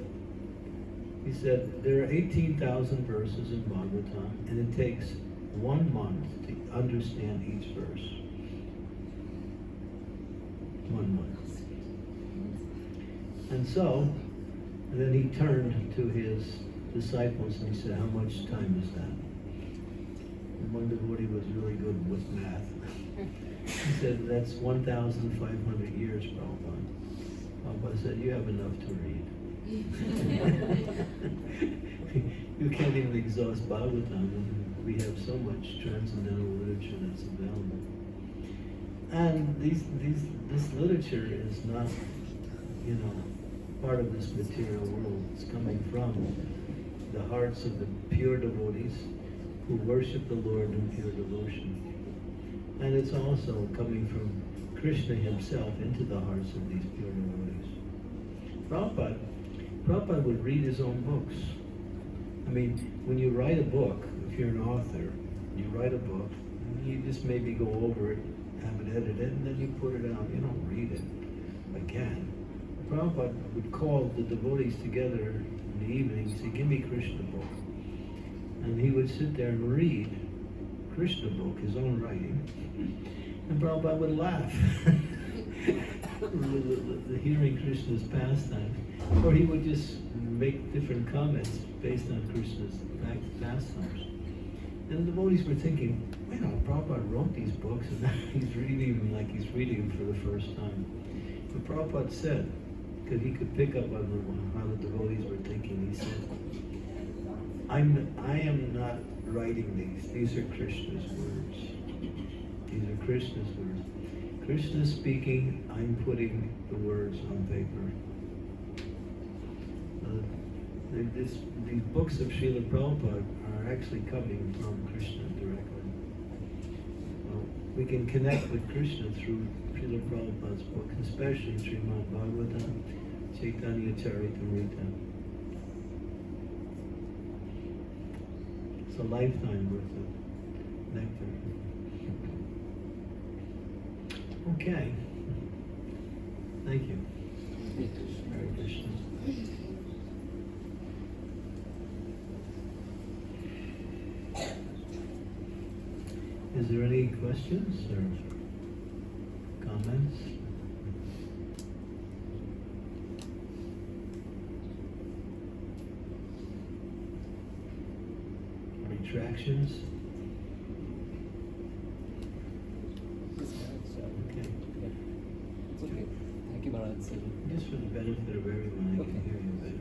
there are 18,000 verses in Bhagavatam, and it takes 1 month to understand each verse. 1 month. And then he turned to his disciples and he said, "How much time is that?" And one devotee was really good with math. He said, "That's 1,500 years, Prabhupada." Prabhupada said, "You have enough to read." You can't even exhaust Bhagavatam. We have so much transcendental literature that's available. And this literature is not, part of this material world. It's coming from the hearts of the pure devotees who worship the Lord in pure devotion. And it's also coming from Krishna himself into the hearts of these pure devotees. Prabhupada would read his own books. I mean, when you write a book, if you're an author, you write a book, you just maybe go over it, have it edited, and then you put it out. You don't read it again. Prabhupada would call the devotees together in the evening and say, "Give me Krishna book." And he would sit there and read Krishna book, his own writing, and Prabhupada would laugh. Hearing Krishna's pastimes. Or he would just make different comments based on Krishna's pastimes. And the devotees were thinking, Prabhupada wrote these books and now he's reading them like he's reading them for the first time. But Prabhupada said, because he could pick up on how the devotees were thinking, he said, I am not writing these. These are Krishna's words. These are Krishna's words. Krishna is speaking, I'm putting the words on paper. These books of Srila Prabhupada are actually coming from Krishna directly. We can connect with Krishna through Srila Prabhupada's books, especially Srimad Bhagavatam, Chaitanya Charitamrita. It's a lifetime worth of nectar. Okay. Thank you. Hare Krishna. Is there any questions or comments? Retractions? Okay. Just for the benefit of everyone, I can hear you better.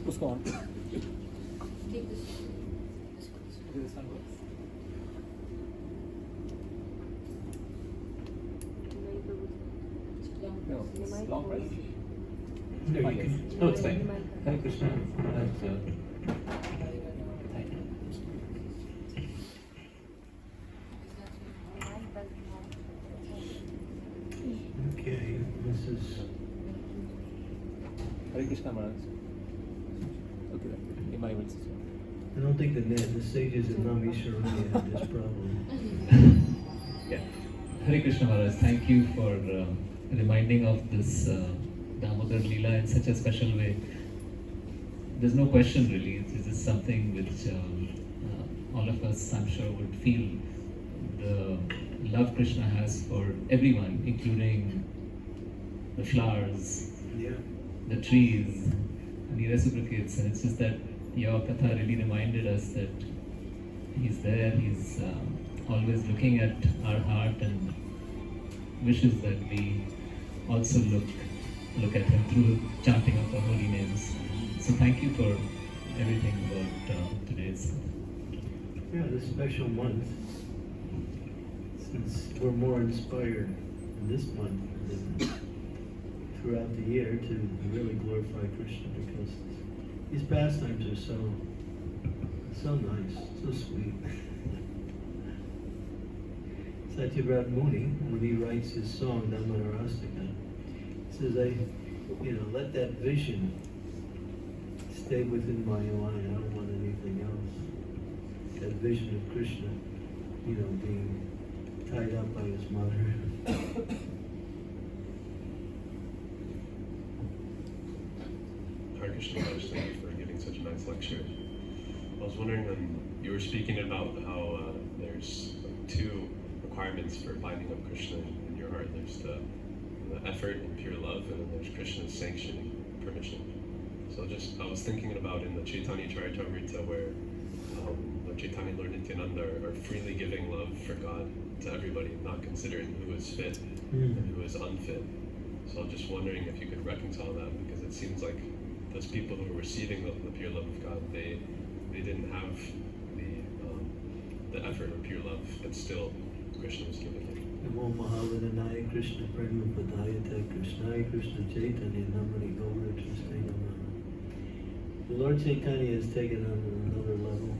उसको on. Take this. This one works. No, it's long, right? No, you can. No, it's fine. Hare Krishna. Thank you. Okay, this is. Hare Krishna Maharaj. Okay, then. My will say. I don't think the sages in Namisharani have this problem. Yeah. Hare Krishna Maharaj, thank you for reminding of this Damodar Lila in such a special way. There's no question really, it's just something which all of us, I'm sure, would feel the love Krishna has for everyone, including the flowers, the trees, and he reciprocates. And it's just that your Katha really reminded us that he's there, he's always looking at our heart and wishes that we also look at him through chanting of the holy names. So thank you for everything about today's. Yeah, this special month, since we're more inspired in this month than throughout the year to really glorify Krishna, because these pastimes are so nice, so sweet. Satyavrat Muni, when he writes his song Damodar, says, let that vision stay within my mind. I don't want anything else. That vision of Krishna, being tied up by his mother. Hare Krishna Maharaj, thank you for giving such a nice lecture. I was wondering when you were speaking about how there's two requirements for binding up Krishna in your heart. There's the effort and pure love, and then there's Krishna's sanction, permission. So I was thinking about in the Chaitanya Charitamrita where Lord Chaitanya, Lord Nityananda are freely giving love for God to everybody, not considering who is fit and who is unfit. So I'm just wondering if you could reconcile that, because it seems like those people who are receiving the pure love of God, they didn't have the effort of pure love, but still Krishna was giving it. Namo Mahavananaya Krishna Prema Padayata Krishnaya Krishna Chaitanya Namani Gaura Krishna Namah. The Lord Chaitanya has taken on another level.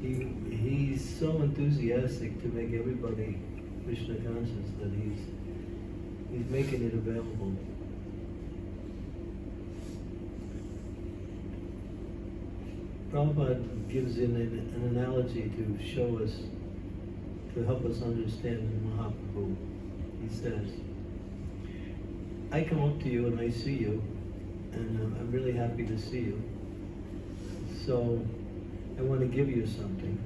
He's so enthusiastic to make everybody Krishna conscious that he's making it available. Prabhupada gives in an analogy to show us, to help us understand Mahaprabhu. He says, I come up to you and I see you, and I'm really happy to see you. So I want to give you something.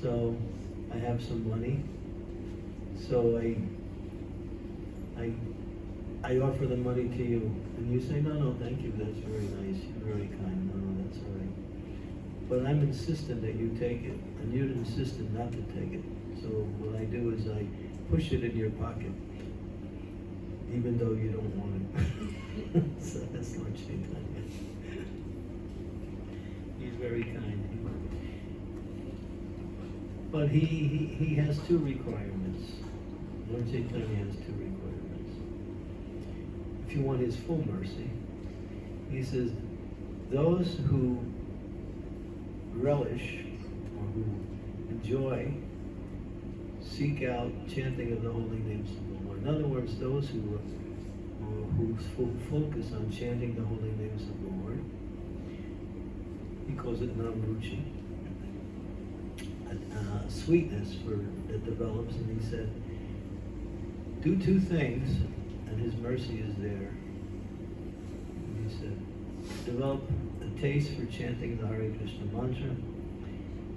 So I have some money. So I offer the money to you, and you say, no, thank you, that's very nice, you're very kind, no, that's all right. But I'm insistent that you take it, and you're insistent not to take it. So what I do is I push it in your pocket, even though you don't want it. So that's Lord Chaitanya. He's very kind. But he has two requirements. Lord Chaitanya has two requirements. If you want his full mercy, he says, those who relish or who enjoy, seek out chanting of the holy names of the Lord. In other words, those who focus on chanting the holy names of the Lord, he calls it namruchi, sweetness that develops, and he said, do two things and his mercy is there. And he said, develop a taste for chanting the Hare Krishna mantra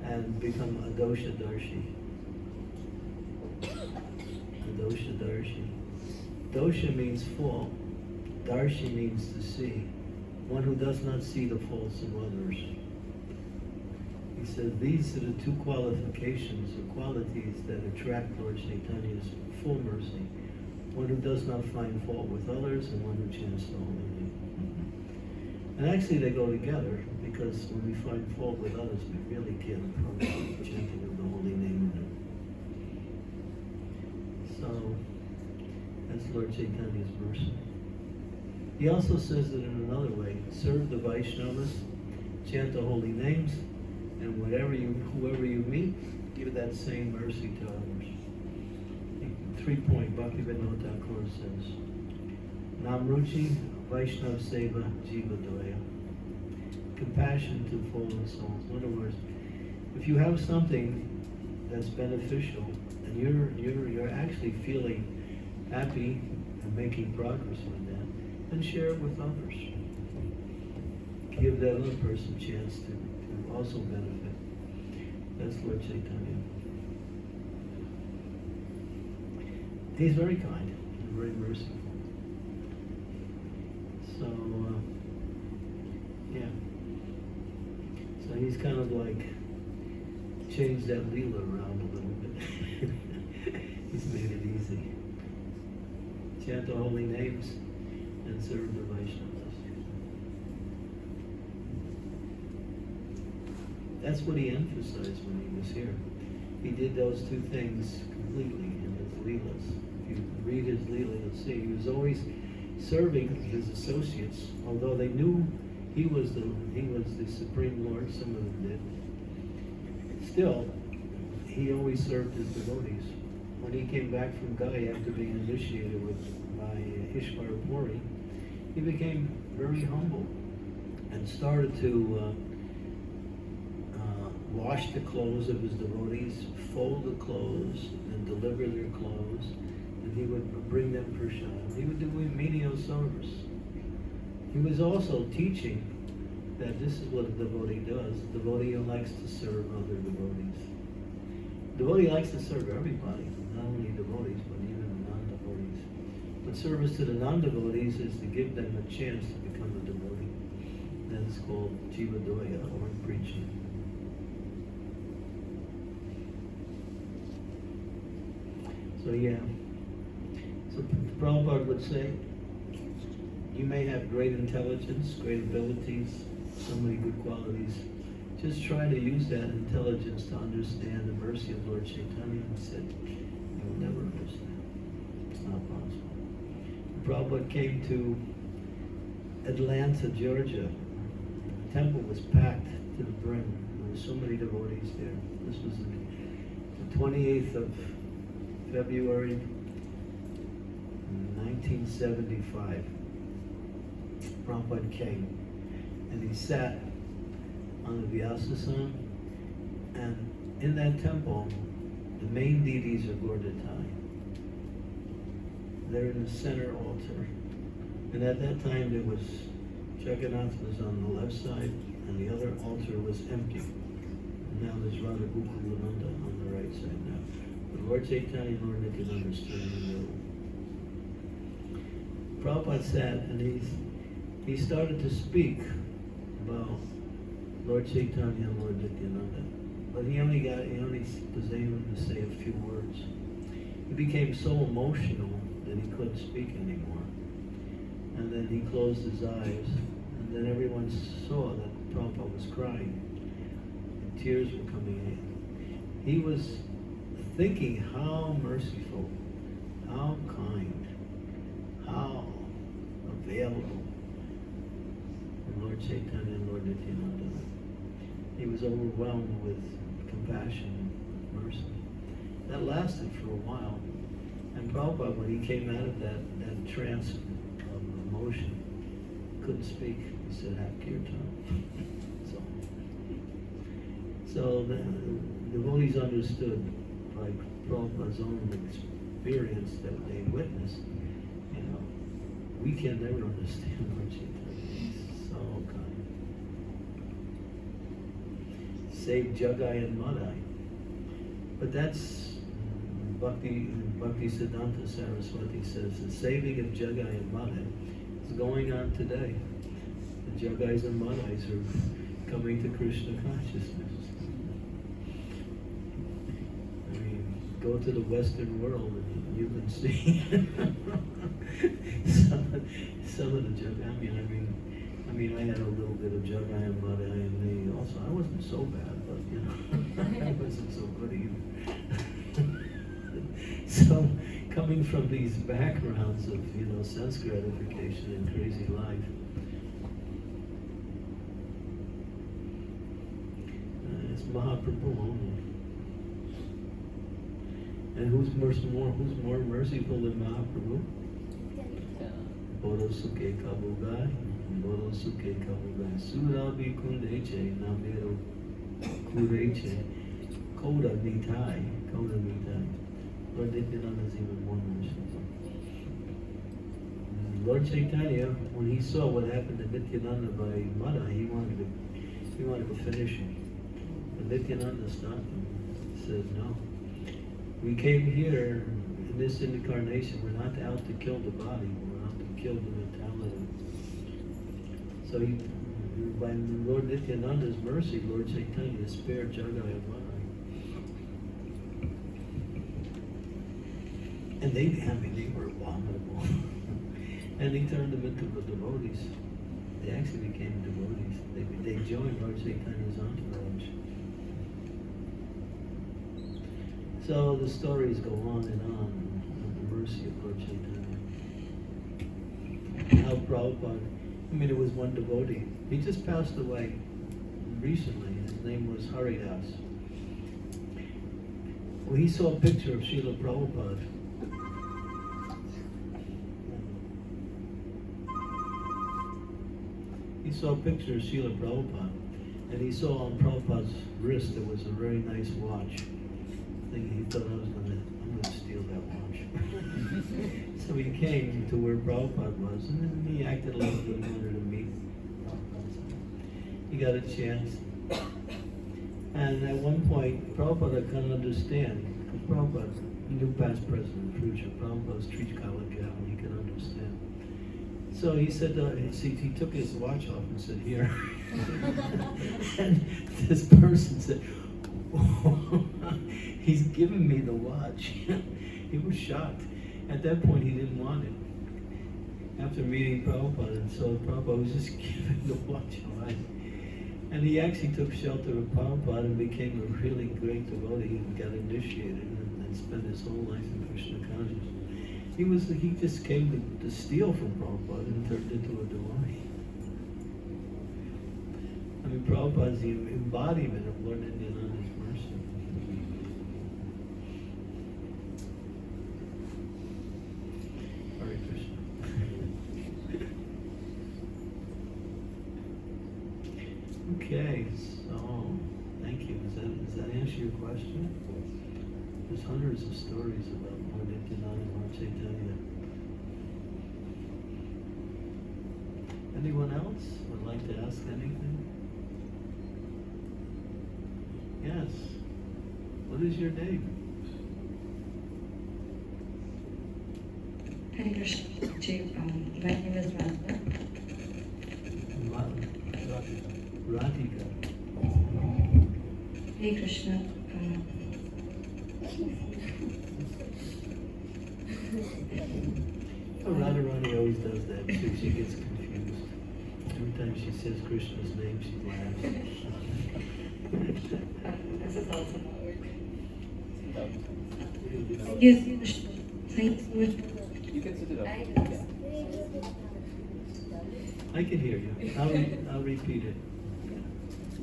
and become a dosha darshi. A dosha darshi. Dosha means fault. Darshi means to see. One who does not see the faults of others. He says these are the two qualifications or qualities that attract Lord Chaitanya's full mercy. One who does not find fault with others and one who chants the holy name. And actually they go together, because when we find fault with others, we really can't approach the chanting of the holy name. So that's Lord Chaitanya's mercy. He also says it in another way: serve the Vaishnavas, chant the holy names, and whoever you meet, give that same mercy to others. 3-point Bhaktivinoda Thakur says, Namruchi Vaishnav Seva Jiva Doya. Compassion to fallen souls. In other words, if you have something that's beneficial and you're actually feeling happy and making progress with that, then share it with others. Give that other person a chance to also benefit. That's Lord Chaitanya. He's very kind and very merciful. So, yeah. So he's kind of like changed that Lila around a little bit. He's made it easy. Chant the holy names and serve the Vaishnavas. That's what he emphasized when he was here. He did those two things completely in his Leelas. If you read his Leela, you'll see he was always serving his associates, although they knew he was the Supreme Lord. Some of them did. Still, he always served his devotees. When he came back from Gaya after being initiated by Ishvara Puri, he became very humble and started to wash the clothes of his devotees, fold the clothes, and deliver their clothes, and he would bring them prashad. He would do menial service. He was also teaching that this is what a devotee does. A devotee likes to serve other devotees. A devotee likes to serve everybody, not only devotees, but even non-devotees. But service to the non-devotees is to give them a chance to become a devotee. That is called Jiva Doya, or preaching. So yeah, so Prabhupada would say, you may have great intelligence, great abilities, so many good qualities. Just try to use that intelligence to understand the mercy of Lord Chaitanya. He said, you will never understand. It's not possible. Prabhupada came to Atlanta, Georgia. The temple was packed to the brim. There were so many devotees there. This was the 28th of February 1975. Prabhupada came and he sat on the Vyasasana, and in that temple the main deities are Gaurdatai. They're in the center altar, and at that time there was Jagannath was on the left side and the other altar was empty. And now there's Radha Gokulananda on the right side now. Lord Chaitanya and Lord Nityananda stood in the middle. Prabhupada sat and he started to speak about Lord Chaitanya and Lord Nityananda. But he only was able to say a few words. He became so emotional that he couldn't speak anymore. And then he closed his eyes, and then everyone saw that Prabhupada was crying. And tears were coming in. He was thinking how merciful, how kind, how available Lord Chaitanya and Lord Nityananda. He was overwhelmed with compassion and mercy. That lasted for a while. And Prabhupada, when he came out of that trance of emotion, couldn't speak. He said, have kirtan. So the devotees understood, like Prabhupada's own experience that they witnessed, we can never understand Lord Chaitanya. He's so kind. Save Jagai and Madai. But that's Bhakti Siddhanta Saraswati says the saving of Jagai and Madai is going on today. The Jagais and Madais are coming to Krishna consciousness. go to the Western world and you can see some of the Jaga. I mean, I had a little bit of Jaga and Mada and me also. I wasn't so bad, but you know, I wasn't so good either. So, coming from these backgrounds of, you know, sense gratification and crazy life, it's Mahaprabhu only. And who's more merciful than Mahaprabhu? Boro Sukhe Kabugai, Boro Sukhe Kabugai, Surabi Kundeche, Namero Kureche, Koda Nitai, Koda Nitai. Lord Nityananda is even more merciful. Lord Chaitanya, when he saw what happened to Nityananda by Mada, he wanted to finish him. But Nityananda stopped him. He said, no. We came here in this incarnation, we're not out to kill the body, we're out to kill the mentality. So by Lord Nityananda's mercy, Lord Chaitanya spared Jagai and Madai. And they were abominable. And he turned them into the devotees. They actually became devotees. They joined Lord Chaitanya's entourage. So the stories go on and on the mercy of Lord Chaitanya. How Prabhupada, there was one devotee. He just passed away recently. His name was Haridas. Well, he saw a picture of Srila Prabhupada. He saw a picture of Srila Prabhupada, and he saw on Prabhupada's wrist there was a very nice watch. He thought I'm going to steal that watch. So he came to where Prabhupada was, and then he acted like he wanted to meet Prabhupada. He got a chance. And at one point, Prabhupada couldn't understand, because Prabhupada knew past, present, and future. Prabhupada's Trichkalakya, and he could understand. So he said, he took his watch off and said, here. And this person said, he's giving me the watch. He was shocked. At that point, he didn't want it. After meeting Prabhupada, and so Prabhupada was just giving the watch away. And he actually took shelter of Prabhupada and became a really great devotee and got initiated and spent his whole life in Krishna consciousness. He just came to steal from Prabhupada and turned into a devotee. Prabhupada is the embodiment of Lord Nityananda's mercy. Hare Krishna. Okay, so thank you. Does that answer your question? There's hundreds of stories about Lord Nityananda and Lord Chaitanya. Anyone else would like to ask anything? Yes. What is your name? Hare Krishna. My name is Radhika. Hare Krishna. Radharani always does that too. She gets confused. Every time she says Krishna's name, she laughs. This is also not working. Yes, thank you so much. You can sit it up. I can hear you. I'll repeat it.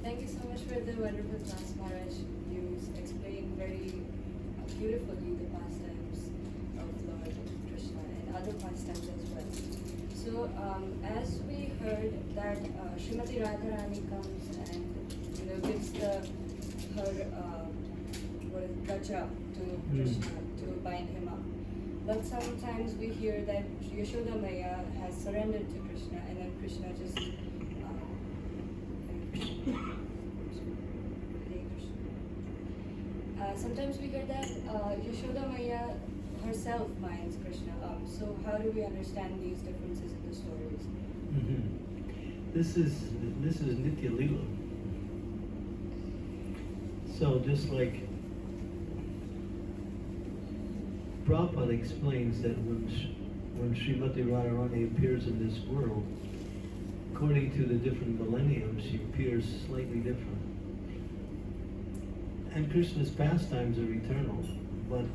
Thank you so much for the wonderful class, Maharaj. You explained very beautifully the pastimes of Lord Krishna and other pastimes as well. So, as we heard that Srimati Radharani comes and gives her gaja to Krishna to bind him up. But sometimes we hear that Yashoda Maya has surrendered to Krishna, and then Krishna just sometimes we hear that Yashoda Maya herself binds Krishna up. So how do we understand these differences in the stories? Mm-hmm. This is Nitya Lila. So just like Prabhupada explains that when Srimati Radharani appears in this world, according to the different millenniums, she appears slightly different. And Krishna's pastimes are eternal, but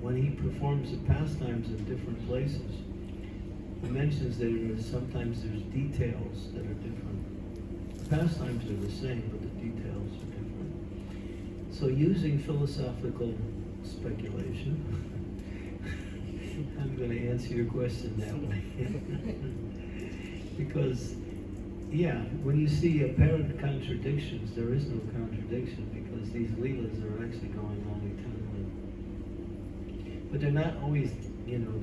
when he performs the pastimes in different places, he mentions that sometimes there's details that are different. The pastimes are the same, but the details are different. So using philosophical speculation, I'm going to answer your question that way. Because, yeah, when you see apparent contradictions, there is no contradiction because these Leelas are actually going on eternally. But they're not always,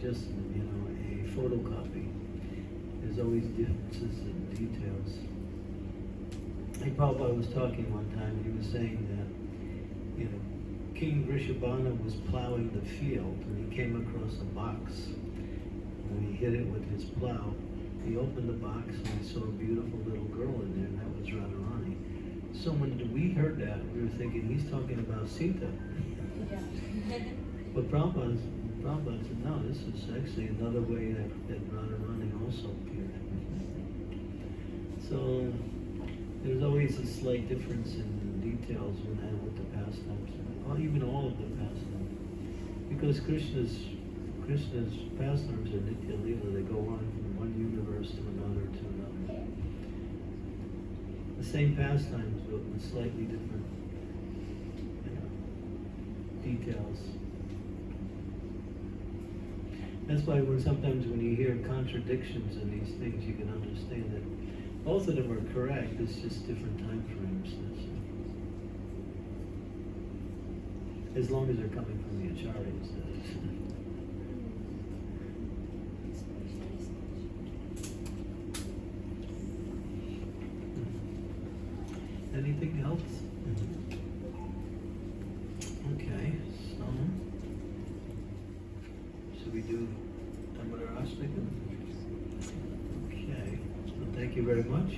just, a photocopy. There's always differences in details. Like Prabhupada was talking one time, he was saying that, King Rishabhana was plowing the field and he came across a box. When he hit it with his plow, he opened the box and he saw a beautiful little girl in there, and that was Radharani. So when we heard that, we were thinking he's talking about Sita. Yeah. But Prabhupada said, no, this is actually another way that Radharani also appeared. So there's always a slight difference in details with the pastimes, or even all of the pastimes. Because Krishna's pastimes are Nitya Lila, they go on from one universe to another to another. The same pastimes, but with slightly different details. That's why sometimes when you hear contradictions in these things, you can understand that both of them are correct, it's just different time frames. As long as they're coming from the acharyas, that is. Anything else? Okay, so should we do Damodar Ashtaka? Okay, so thank you very much.